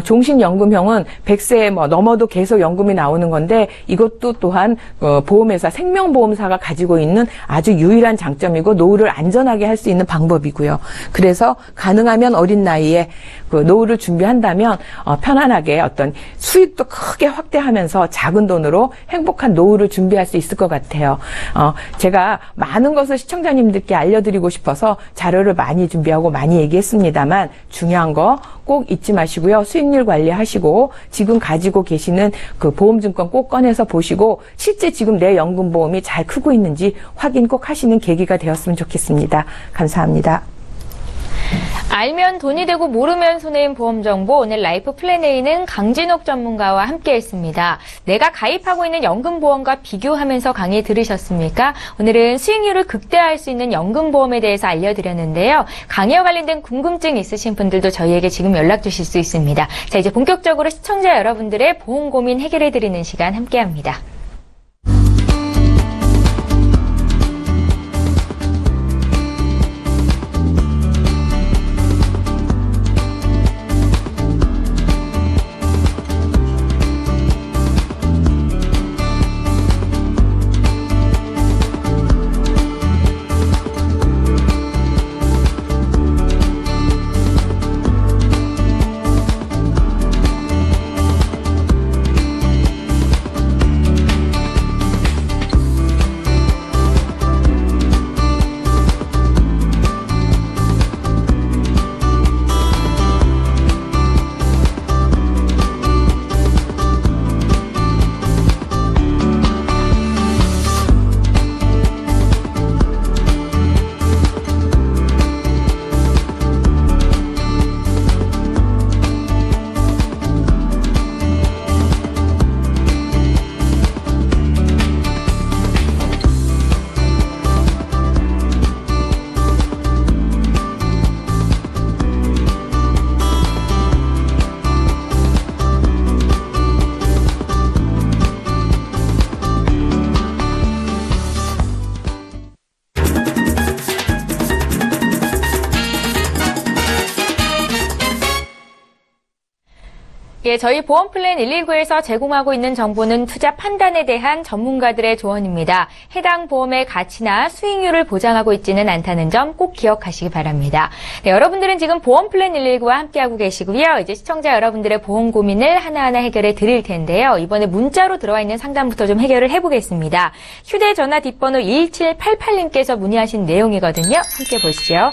종신연금형은 100세 넘어도 계속 연금이 나오는 건데 이것도 또한 보험회사, 생명보험사가 가지고 있는 아주 유일한 장점이고 노후를 안전하게 할 수 있는 방법이고요. 그래서 가능하면 어린 나이에 노후를 준비한다면 편안하게 어떤 수익도 크게 확대하면서 작은 돈으로 행복한 노후를 준비할 수 있을 것 같아요. 제가 많은 것을 시청자님들께 알려드리고 싶어서 자료를 많이 준비하고 많이 얘기했습니다만 중요한 거 꼭 잊지 마시고요. 수익률 관리하시고 지금 가지고 계시는 그 보험증권 꼭 꺼내서 보시고 실제 지금 내 연금보험이 잘 크고 있는지 확인 꼭 하시는 계기가 되었으면 좋겠습니다. 감사합니다. 알면 돈이 되고 모르면 손해인 보험 정보, 오늘 라이프 플랜 A는 강진옥 전문가와 함께했습니다. 내가 가입하고 있는 연금보험과 비교하면서 강의 들으셨습니까? 오늘은 수익률을 극대화할 수 있는 연금보험에 대해서 알려드렸는데요. 강의와 관련된 궁금증 있으신 분들도 저희에게 지금 연락 주실 수 있습니다. 자, 이제 본격적으로 시청자 여러분들의 보험 고민 해결해드리는 시간 함께합니다. 예, 저희 보험플랜 119에서 제공하고 있는 정보는 투자 판단에 대한 전문가들의 조언입니다. 해당 보험의 가치나 수익률을 보장하고 있지는 않다는 점 꼭 기억하시기 바랍니다. 네, 여러분들은 지금 보험플랜 119와 함께하고 계시고요. 이제 시청자 여러분들의 보험 고민을 하나하나 해결해 드릴 텐데요. 이번에 문자로 들어와 있는 상담부터 좀 해결을 해보겠습니다. 휴대전화 뒷번호 1788님께서 문의하신 내용이거든요. 함께 보시죠.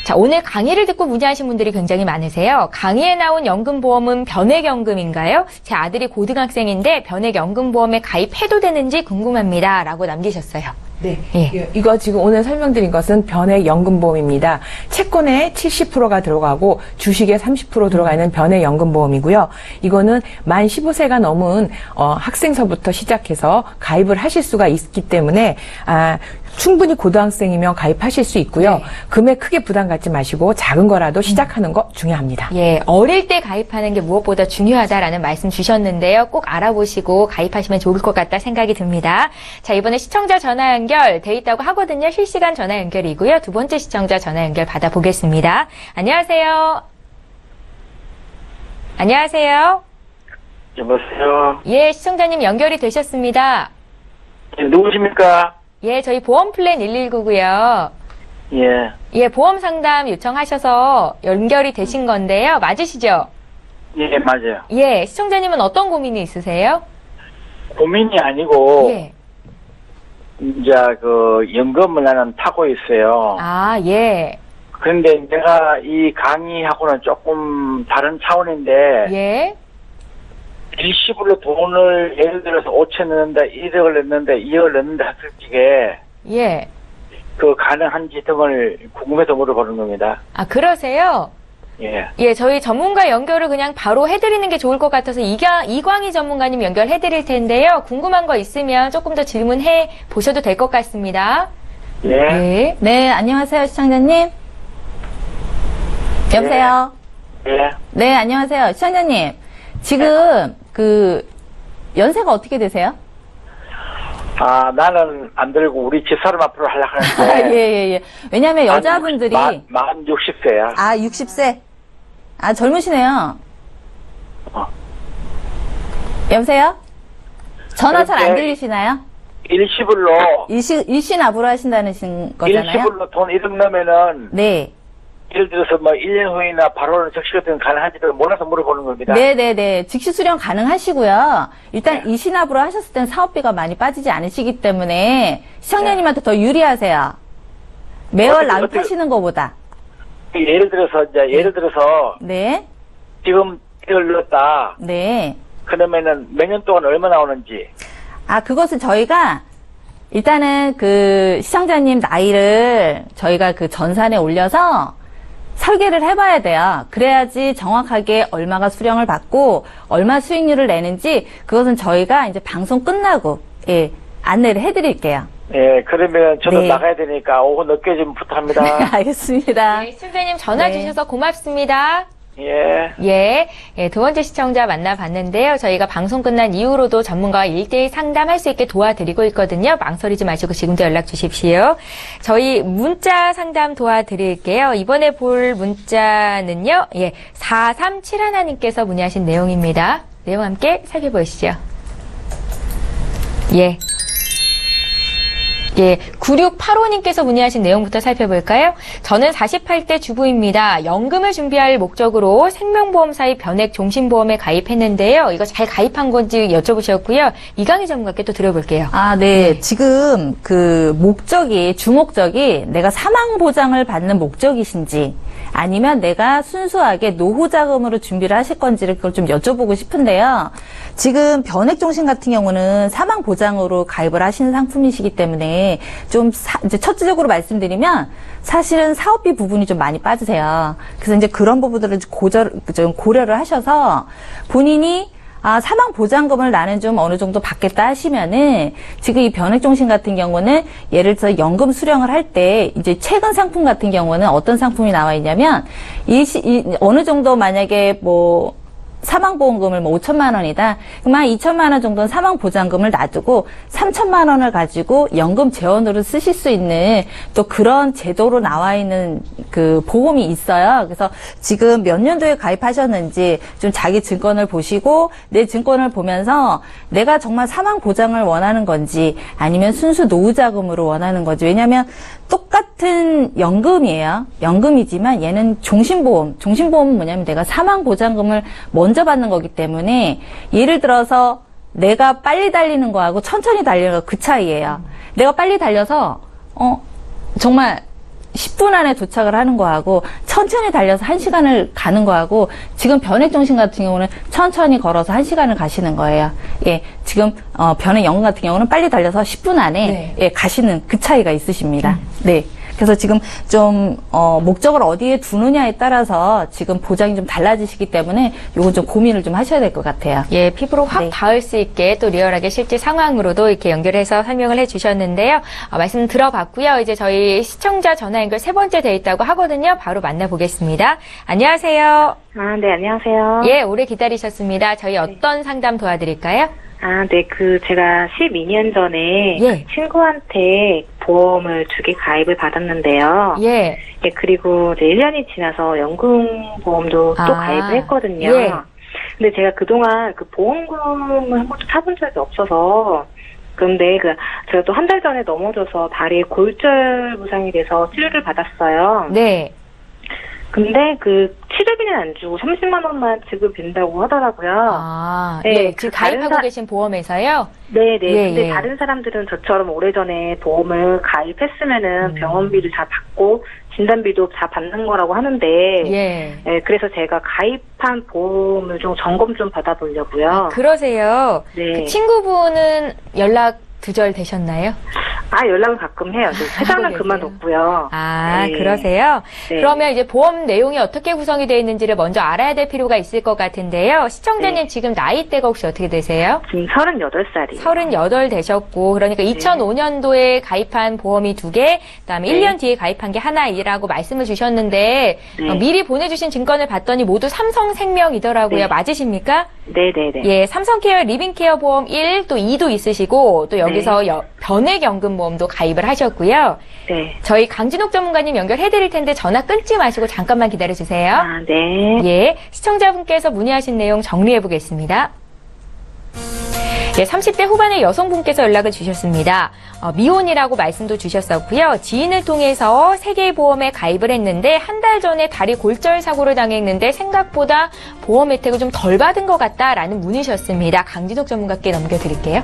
자, 오늘 강의를 듣고 문의하신 분들이 굉장히 많으세요. 강의에 나온 연금보험은 변액연금인가요? 제 아들이 고등학생인데 변액연금보험에 가입해도 되는지 궁금합니다. 라고 남기셨어요. 네. 예. 이거 지금 오늘 설명드린 것은 변액연금보험입니다. 채권에 70%가 들어가고 주식에 30% 들어가 있는 변액연금보험이고요. 이거는 만 15세가 넘은 학생서부터 시작해서 가입을 하실 수가 있기 때문에 충분히 고등학생이면 가입하실 수 있고요. 네. 금액 크게 부담 갖지 마시고 작은 거라도 시작하는 거 중요합니다. 예, 어릴 때 가입하는 게 무엇보다 중요하다라는 말씀 주셨는데요. 꼭 알아보시고 가입하시면 좋을 것 같다 생각이 듭니다. 자, 이번에 시청자 전화 연결 돼 있다고 하거든요. 실시간 전화 연결이고요. 두 번째 시청자 전화 연결 받아보겠습니다. 안녕하세요. 안녕하세요. 여보세요. 예, 시청자님 연결이 되셨습니다. 예, 누구십니까? 예, 저희 보험플랜 119고요. 예. 예, 보험 상담 요청하셔서 연결이 되신 건데요. 맞으시죠? 예, 맞아요. 예, 시청자님은 어떤 고민이 있으세요? 고민이 아니고, 예. 이제 연금을 나는 타고 있어요. 아, 예. 그런데 내가 이 강의하고는 조금 다른 차원인데, 예. 일시불로 돈을 예를 들어서 5천 넣는다, 1억을 넣는다, 2억을 넣는다 했을 적에, 예. 가능한지 등을 궁금해서 물어보는 겁니다. 아, 그러세요? 예. 예, 저희 전문가 연결을 그냥 바로 해드리는 게 좋을 것 같아서 이광희 전문가님 연결해드릴 텐데요. 궁금한 거 있으면 조금 더 질문해 보셔도 될 것 같습니다. 예. 네. 네, 안녕하세요, 시청자님. 여보세요? 예. 네, 안녕하세요, 시청자님. 지금, 연세가 어떻게 되세요? 나는 안 들고 우리 집사람 앞으로 하려고 예, 하는데. 예, 예. 왜냐면 여자분들이. 만 60세야. 60세? 젊으시네요. 어. 여보세요? 전화 잘 안 그런데 들리시나요? 일시불로 일시납으로 하신다는 거잖아요? 일시불로 돈 1억 넣으면은 네. 예를 들어서 1년 후이나 바로는 적시 같은 건 가능한지를 몰라서 물어보는 겁니다. 네네네. 즉시 수령 가능하시고요. 일단 네. 이시납으로 하셨을 땐 사업비가 많이 빠지지 않으시기 때문에 시청자님한테 더 유리하세요. 매월 납입하시는 것보다. 예를 들어서 네. 지금 1억 넣었다. 네. 그러면은 몇 년 동안 얼마 나오는지. 그것은 저희가 일단은 시청자님 나이를 저희가 전산에 올려서 설계를 해봐야 돼요. 그래야지 정확하게 얼마가 수령을 받고 얼마 수익률을 내는지 그것은 저희가 이제 방송 끝나고 안내를 해드릴게요. 예, 그러면 저도 네. 나가야 되니까 오후 늦게 좀 부탁합니다. 네, 알겠습니다. 네, 시청자님 전화 네. 주셔서 고맙습니다. 예. 예, 두 번째 시청자 만나봤는데요. 저희가 방송 끝난 이후로도 전문가와 1대1 상담할 수 있게 도와드리고 있거든요. 망설이지 마시고 지금도 연락 주십시오. 저희 문자 상담 도와드릴게요. 이번에 볼 문자는요. 4371님께서 문의하신 내용입니다. 내용 함께 살펴보시죠. 예. 9685님께서 문의하신 내용부터 살펴볼까요? 저는 48대 주부입니다. 연금을 준비할 목적으로 생명보험사의 변액 종신보험에 가입했는데요. 이거 잘 가입한 건지 여쭤보셨고요. 이강희 전문가께 또 들어볼게요. 네. 지금 주목적이 내가 사망보장을 받는 목적이신지 아니면 내가 순수하게 노후자금으로 준비를 하실 건지를 그걸 좀 여쭤보고 싶은데요. 지금 변액종신 같은 경우는 사망보장으로 가입을 하시는 상품이시기 때문에 이제 첫째적으로 말씀드리면 사실은 사업비 부분이 좀 많이 빠지세요. 그래서 이제 그런 부분들을 좀 고려를 하셔서 본인이 사망보장금을 나는 좀 어느 정도 받겠다 하시면은 지금 이 변액종신 같은 경우는 예를 들어서 연금 수령을 할 때 이제 최근 상품 같은 경우는 어떤 상품이 나와 있냐면 어느 정도 만약에 사망보험금을 뭐 5천만 원이다. 그러면 2천만 원 정도는 사망보장금을 놔두고 3천만 원을 가지고 연금 재원으로 쓰실 수 있는 또 그런 제도로 나와 있는 그 보험이 있어요. 그래서 지금 몇 년도에 가입하셨는지 좀 자기 증권을 보시고 내 증권을 보면서 내가 정말 사망보장을 원하는 건지 아니면 순수 노후자금으로 원하는 건지. 왜냐하면 똑같은 연금이에요. 연금이지만 얘는 종신보험. 종신보험은 뭐냐면 내가 사망보장금을 먼저 받는 거기 때문에 예를 들어서 내가 빨리 달리는 거하고 천천히 달리는 거 그 차이예요. 내가 빨리 달려서 정말 10분 안에 도착을 하는 거하고 천천히 달려서 1시간을 가는 거하고 지금 변액정신 같은 경우는 천천히 걸어서 1시간을 가시는 거예요. 예, 지금 변액연금 같은 경우는 빨리 달려서 10분 안에 예, 가시는 그 차이가 있으십니다. 네. 그래서 지금 좀 목적을 어디에 두느냐에 따라서 지금 보장이 좀 달라지시기 때문에 요건 좀 고민을 좀 하셔야 될 것 같아요. 예, 피부로 확 네. 닿을 수 있게 또 리얼하게 실제 상황으로도 이렇게 연결해서 설명을 해주셨는데요. 말씀 들어봤고요. 이제 저희 시청자 전화 연결 3번째 돼 있다고 하거든요. 바로 만나보겠습니다. 안녕하세요. 네, 안녕하세요. 예, 오래 기다리셨습니다. 저희 어떤 상담 도와드릴까요? 네, 제가 12년 전에 예. 친구한테 보험을 2개 가입을 받았는데요. 예. 예, 그리고 이제 1년이 지나서 연금보험도 또 가입을 했거든요. 예. 근데 제가 그동안 그 보험금을 한 번도 타본 적이 없어서, 그런데 제가 또 한 달 전에 넘어져서 다리에 골절 부상이 돼서 치료를 받았어요. 네. 근데 치료비는 안 주고 30만 원만 지급된다고 하더라고요. 네, 네, 지금 가입하고 계신 보험에서요? 네네. 예, 근데 예. 다른 사람들은 저처럼 오래전에 보험을 가입했으면은 병원비를 다 받고 진단비도 다 받는 거라고 하는데, 예. 네, 그래서 제가 가입한 보험을 좀 점검 좀 받아보려고요. 그러세요. 네. 그 친구분은 연락 두절 되셨나요? 연락을 가끔 해요. 회사는 계세요? 그만뒀고요. 네. 그러세요? 네. 그러면 이제 보험 내용이 어떻게 구성이 되어 있는지를 먼저 알아야 될 필요가 있을 것 같은데요. 시청자님 네. 지금 나이대가 혹시 어떻게 되세요? 지금 38살이에요. 38 되셨고, 그러니까 2005년도에 가입한 보험이 2개, 그다음에 네. 1년 뒤에 가입한 게 하나이라고 말씀을 주셨는데, 네. 미리 보내주신 증권을 봤더니 모두 삼성생명이더라고요. 네. 맞으십니까? 네네네. 예, 삼성케어 리빙케어 보험 1, 또 2도 있으시고, 또 여기서 변액연금보험도 가입을 하셨고요. 네. 저희 강진옥 전문가님 연결해드릴 텐데 전화 끊지 마시고 잠깐만 기다려주세요. 네. 예, 시청자분께서 문의하신 내용 정리해보겠습니다. 예, 30대 후반의 여성분께서 연락을 주셨습니다. 미혼이라고 말씀도 주셨었고요. 지인을 통해서 3개의 보험에 가입을 했는데 한 달 전에 다리 골절 사고를 당했는데 생각보다 보험 혜택을 좀 덜 받은 것 같다라는 문의셨습니다. 강진옥 전문가께 넘겨드릴게요.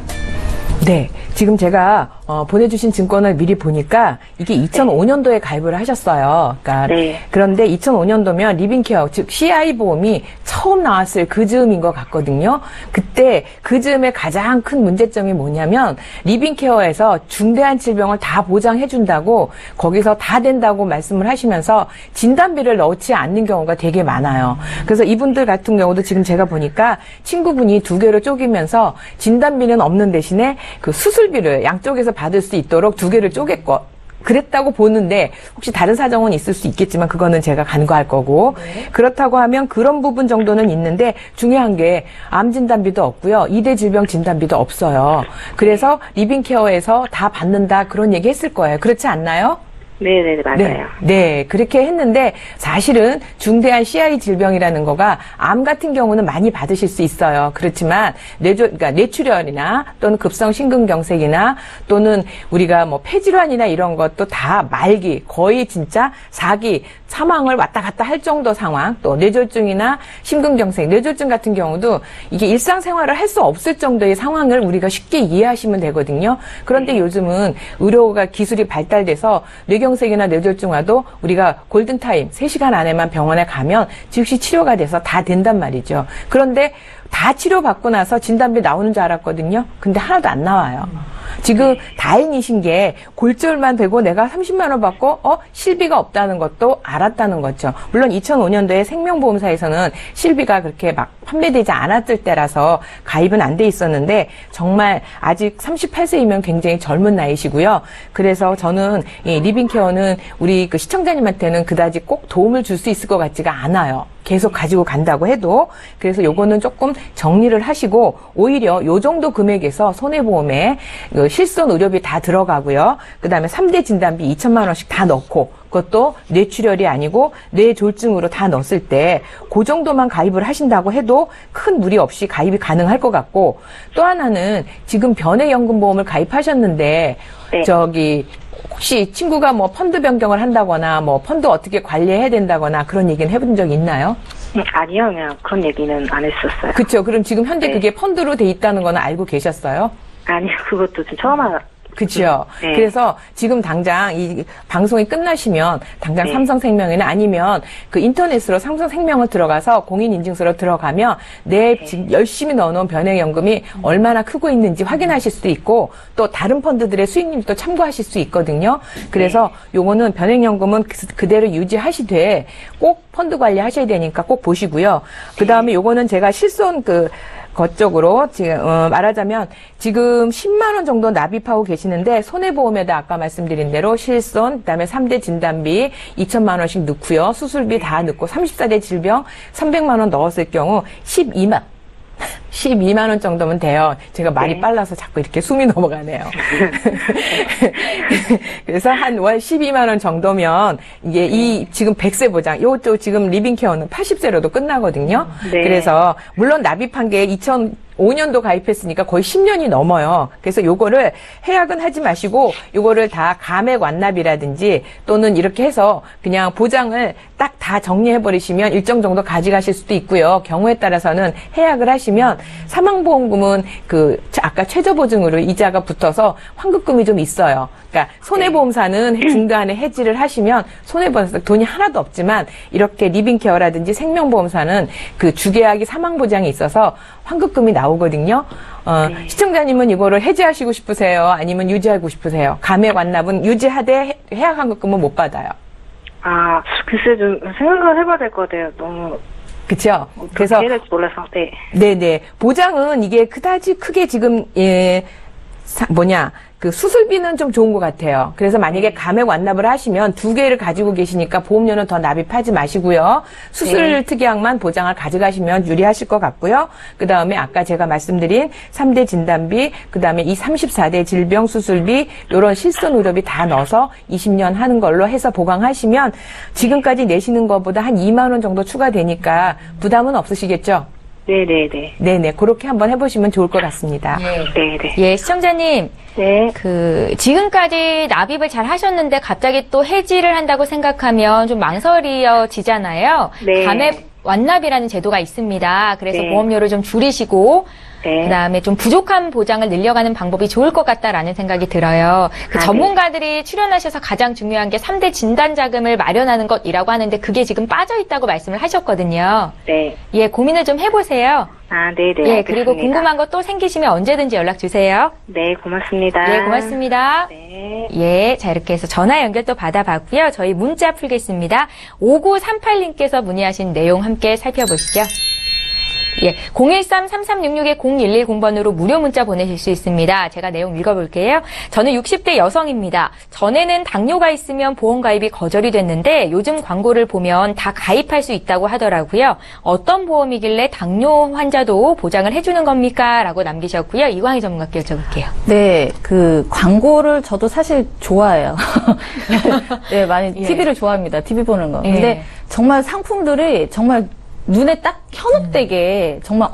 네. 지금 제가 보내주신 증권을 미리 보니까 이게 2005년도에 가입을 하셨어요. 그러니까 네. 그런데 2005년도면 리빙케어, 즉 CI 보험이 처음 나왔을 그 즈음인 것 같거든요. 그때 그 즈음에 가장 큰 문제점이 뭐냐면 리빙케어에서 중대한 질병을 다 보장해준다고 거기서 다 된다고 말씀을 하시면서 진단비를 넣지 않는 경우가 되게 많아요. 그래서 이분들 같은 경우도 지금 제가 보니까 친구분이 2개로 쪼개면서 진단비는 없는 대신에 그 수술비를 양쪽에서 받을 수 있도록 2개를 쪼갰고 그랬다고 보는데 혹시 다른 사정은 있을 수 있겠지만 그거는 제가 간과할 거고 그렇다고 하면 그런 부분 정도는 있는데 중요한 게 암 진단비도 없고요. 2대 질병 진단비도 없어요. 그래서 리빙케어에서 다 받는다 그런 얘기 했을 거예요. 그렇지 않나요? 네네, 맞아요. 네, 그렇게 했는데 사실은 중대한 CI 질병이라는 거가 암 같은 경우는 많이 받으실 수 있어요. 그렇지만 그러니까 뇌출혈이나 또는 급성 심근경색이나 또는 우리가 뭐 폐질환이나 이런 것도 다 말기, 거의 진짜 4기 사망을 왔다 갔다 할 정도 상황, 또 뇌졸중이나 심근경색, 뇌졸중 같은 경우도 이게 일상생활을 할 수 없을 정도의 상황을 우리가 쉽게 이해하시면 되거든요. 그런데 요즘은 의료가 기술이 발달돼서 뇌경색이나 뇌졸중화도 우리가 골든타임 3시간 안에만 병원에 가면 즉시 치료가 돼서 다 된단 말이죠. 그런데 다 치료받고 나서 진단비 나오는 줄 알았거든요. 근데 하나도 안 나와요. 지금 다행이신 게 골절만 되고 내가 30만 원 받고 실비가 없다는 것도 알았다는 거죠. 물론 2005년도에 생명보험사에서는 실비가 그렇게 막 판매되지 않았을 때라서 가입은 안 돼 있었는데 정말 아직 38세이면 굉장히 젊은 나이시고요. 그래서 저는 이 리빙케어는 우리 그 시청자님한테는 그다지 꼭 도움을 줄 수 있을 것 같지가 않아요. 계속 가지고 간다고 해도. 그래서 요거는 조금 정리를 하시고 오히려 요 정도 금액에서 손해보험에 그 실손 의료비 다 들어가고요. 그다음에 3대 진단비 2천만 원씩 다 넣고 그것도 뇌출혈이 아니고 뇌졸중으로 다 넣었을 때 그 정도만 가입을 하신다고 해도 큰 무리 없이 가입이 가능할 것 같고 또 하나는 지금 변액연금보험을 가입하셨는데 네. 저기 혹시 친구가 뭐 펀드 변경을 한다거나 뭐 펀드 어떻게 관리해야 된다거나 그런 얘기는 해본 적 있나요? 아니요, 그냥 그런 얘기는 안 했었어요. 그렇죠. 그럼 지금 현재 네. 그게 펀드로 돼 있다는 거는 알고 계셨어요? 아니요, 그것도 지금 처음 알아. 그렇죠. 네. 그래서 지금 당장 이 방송이 끝나시면 당장 네. 삼성생명이나 아니면 그 인터넷으로 삼성생명을 들어가서 공인인증서로 들어가면 내 네. 지금 열심히 넣어놓은 변액연금이 얼마나 크고 있는지 확인하실 수도 있고 또 다른 펀드들의 수익률도 참고하실 수 있거든요. 그래서 요거는 변액연금은 그대로 유지하시되 꼭 펀드 관리하셔야 되니까 꼭 보시고요. 그 다음에 요거는 제가 실손 그쪽으로 지금 말하자면 지금 10만 원 정도 납입하고 계시는데 손해보험에다 아까 말씀드린 대로 실손 그다음에 3대 진단비 2천만 원씩 넣고요. 수술비 다 넣고 34대 질병 300만 원 넣었을 경우 12만 원 정도면 돼요. 제가 말이 네. 빨라서 자꾸 이렇게 숨이 넘어가네요. 그래서 한 월 12만 원 정도면 이게 이 지금 100세 보장, 요것도 지금 리빙케어는 80세로도 끝나거든요. 네. 그래서 물론 납입한 게 2005년도 가입했으니까 거의 10년이 넘어요. 그래서 요거를 해약은 하지 마시고 요거를 다 감액 완납이라든지 또는 이렇게 해서 그냥 보장을 딱 다 정리해 버리시면 일정 정도 가져가실 수도 있고요. 경우에 따라서는 해약을 하시면 사망보험금은 그 아까 최저보증으로 이자가 붙어서 환급금이 좀 있어요. 그러니까 손해보험사는 중간에 해지를 하시면 손해보험사 돈이 하나도 없지만 이렇게 리빙케어라든지 생명보험사는 그 주계약이 사망보장이 있어서 환급금이 나오거든요. 시청자님은 이거를 해지하시고 싶으세요? 아니면 유지하고 싶으세요? 감액 완납은 유지하되 해약 환급금은 못 받아요. 아, 글쎄 좀 생각을 해봐야 될 것 같아요. 너무. 그쵸? 그래서 해야 될지 몰라서. 네. 네네. 보장은 이게 그다지 크게 지금, 그 수술비는 좀 좋은 것 같아요. 그래서 만약에 감액 완납을 하시면 2개를 가지고 계시니까 보험료는 더 납입하지 마시고요. 수술 특약만 보장을 가져가시면 유리하실 것 같고요. 그 다음에 아까 제가 말씀드린 3대 진단비, 그 다음에 이 34대 질병 수술비, 요런 실손 의료비 다 넣어서 20년 하는 걸로 해서 보강하시면 지금까지 내시는 것보다 한 2만 원 정도 추가되니까 부담은 없으시겠죠? 네네네. 네네. 그렇게 한번 해보시면 좋을 것 같습니다. 네네. 예, 시청자님. 네. 지금까지 납입을 잘 하셨는데 갑자기 또 해지를 한다고 생각하면 좀 망설여지잖아요. 네. 감액 완납이라는 제도가 있습니다. 그래서 네. 보험료를 좀 줄이시고, 네. 그다음에 좀 부족한 보장을 늘려가는 방법이 좋을 것 같다라는 생각이 들어요. 그 아, 전문가들이 출연하셔서 가장 중요한 게 3대 진단 자금을 마련하는 것이라고 하는데 그게 지금 빠져 있다고 말씀을 하셨거든요. 네. 예, 고민을 좀 해보세요. 아, 네네. 예, 그리고 알겠습니다. 궁금한 거 또 생기시면 언제든지 연락 주세요. 네, 고맙습니다. 예, 고맙습니다. 네. 예, 자, 이렇게 해서 전화 연결 또 받아봤고요. 저희 문자 풀겠습니다. 5938님께서 문의하신 내용 함께 살펴보시죠. 예, 013-3366-0110번으로 무료 문자 보내실 수 있습니다. 제가 내용 읽어볼게요. 저는 60대 여성입니다. 전에는 당뇨가 있으면 보험 가입이 거절이 됐는데 요즘 광고를 보면 다 가입할 수 있다고 하더라고요. 어떤 보험이길래 당뇨 환자도 보장을 해주는 겁니까? 라고 남기셨고요. 이광희 전문가께 여쭤볼게요. 네, 그 광고를 저도 사실 좋아해요. 네, 많이 예. TV를 좋아합니다. TV 보는 거. 예. 근데 정말 상품들이 정말 눈에 딱 현혹되게 정말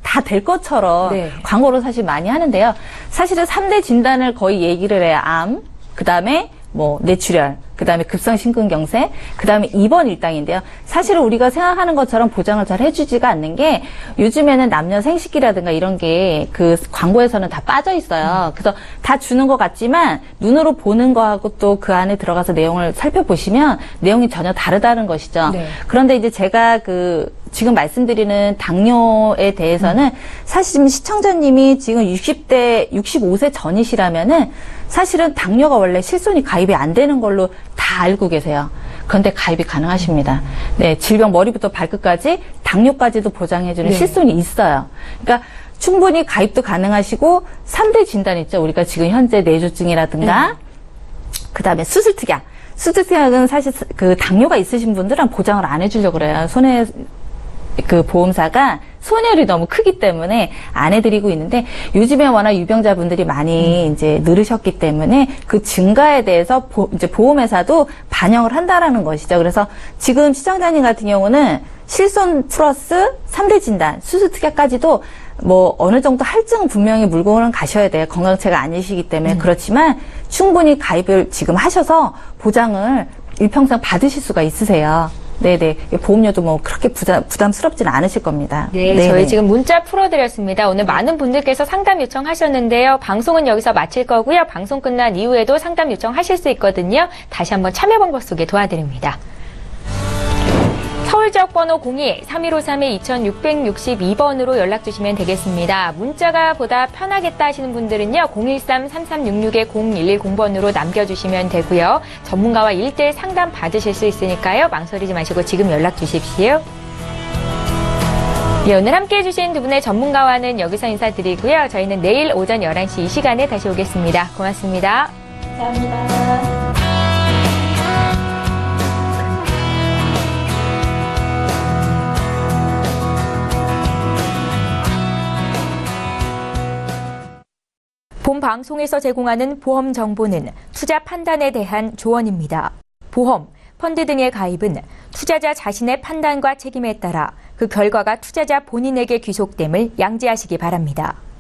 다 될 것처럼 네. 광고를 사실 많이 하는데요. 사실은 3대 진단을 거의 얘기를 해요. 암, 그다음에 뭐 뇌출혈, 그다음에 급성심근경색, 그다음에 입원 일당인데요. 사실은 우리가 생각하는 것처럼 보장을 잘 해주지가 않는 게 요즘에는 남녀 생식기라든가 이런 게 그 광고에서는 다 빠져 있어요. 그래서 다 주는 것 같지만 눈으로 보는 거하고 또 그 안에 들어가서 내용을 살펴보시면 내용이 전혀 다르다는 것이죠. 네. 그런데 이제 제가 지금 말씀드리는 당뇨에 대해서는 사실 지금 시청자님이 지금 65세 전이시라면은 사실은 당뇨가 원래 실손이 가입이 안 되는 걸로 다 알고 계세요. 그런데 가입이 가능하십니다. 네, 질병 머리부터 발끝까지 당뇨까지도 보장해주는 네. 실손이 있어요. 그러니까 충분히 가입도 가능하시고 3대 진단 있죠. 우리가 지금 현재 뇌졸중이라든가 그다음에 수술특약. 수술특약은 사실 그 당뇨가 있으신 분들은 보장을 안 해주려고 그래요. 그 보험사가 손해율이 너무 크기 때문에 안 해드리고 있는데 요즘에 워낙 유병자분들이 많이 이제 늘으셨기 때문에 그 증가에 대해서 이제 보험회사도 반영을 한다라는 것이죠. 그래서 지금 시청자님 같은 경우는 실손 플러스 3대 진단, 수술 특약까지도 뭐 어느 정도 할증은 분명히 물고는 가셔야 돼요. 건강체가 아니시기 때문에. 그렇지만 충분히 가입을 지금 하셔서 보장을 일평생 받으실 수가 있으세요. 네네. 보험료도 뭐 그렇게 부담스럽지는 않으실 겁니다. 네, 네네. 저희 지금 문자 풀어드렸습니다. 오늘 많은 분들께서 상담 요청하셨는데요. 방송은 여기서 마칠 거고요. 방송 끝난 이후에도 상담 요청하실 수 있거든요. 다시 한번 참여 방법 소개 도와드립니다. 서울 지역번호 02-3153-2662번으로 연락 주시면 되겠습니다. 문자가 보다 편하겠다 하시는 분들은요. 013-3366-0110번으로 남겨주시면 되고요. 전문가와 1대1 상담 받으실 수 있으니까요. 망설이지 마시고 지금 연락 주십시오. 예, 오늘 함께해 주신 두 분의 전문가와는 여기서 인사드리고요. 저희는 내일 오전 11시 이 시간에 다시 오겠습니다. 고맙습니다. 감사합니다. 본 방송에서 제공하는 보험 정보는 투자 판단에 대한 조언입니다. 보험, 펀드 등의 가입은 투자자 자신의 판단과 책임에 따라 그 결과가 투자자 본인에게 귀속됨을 양지하시기 바랍니다.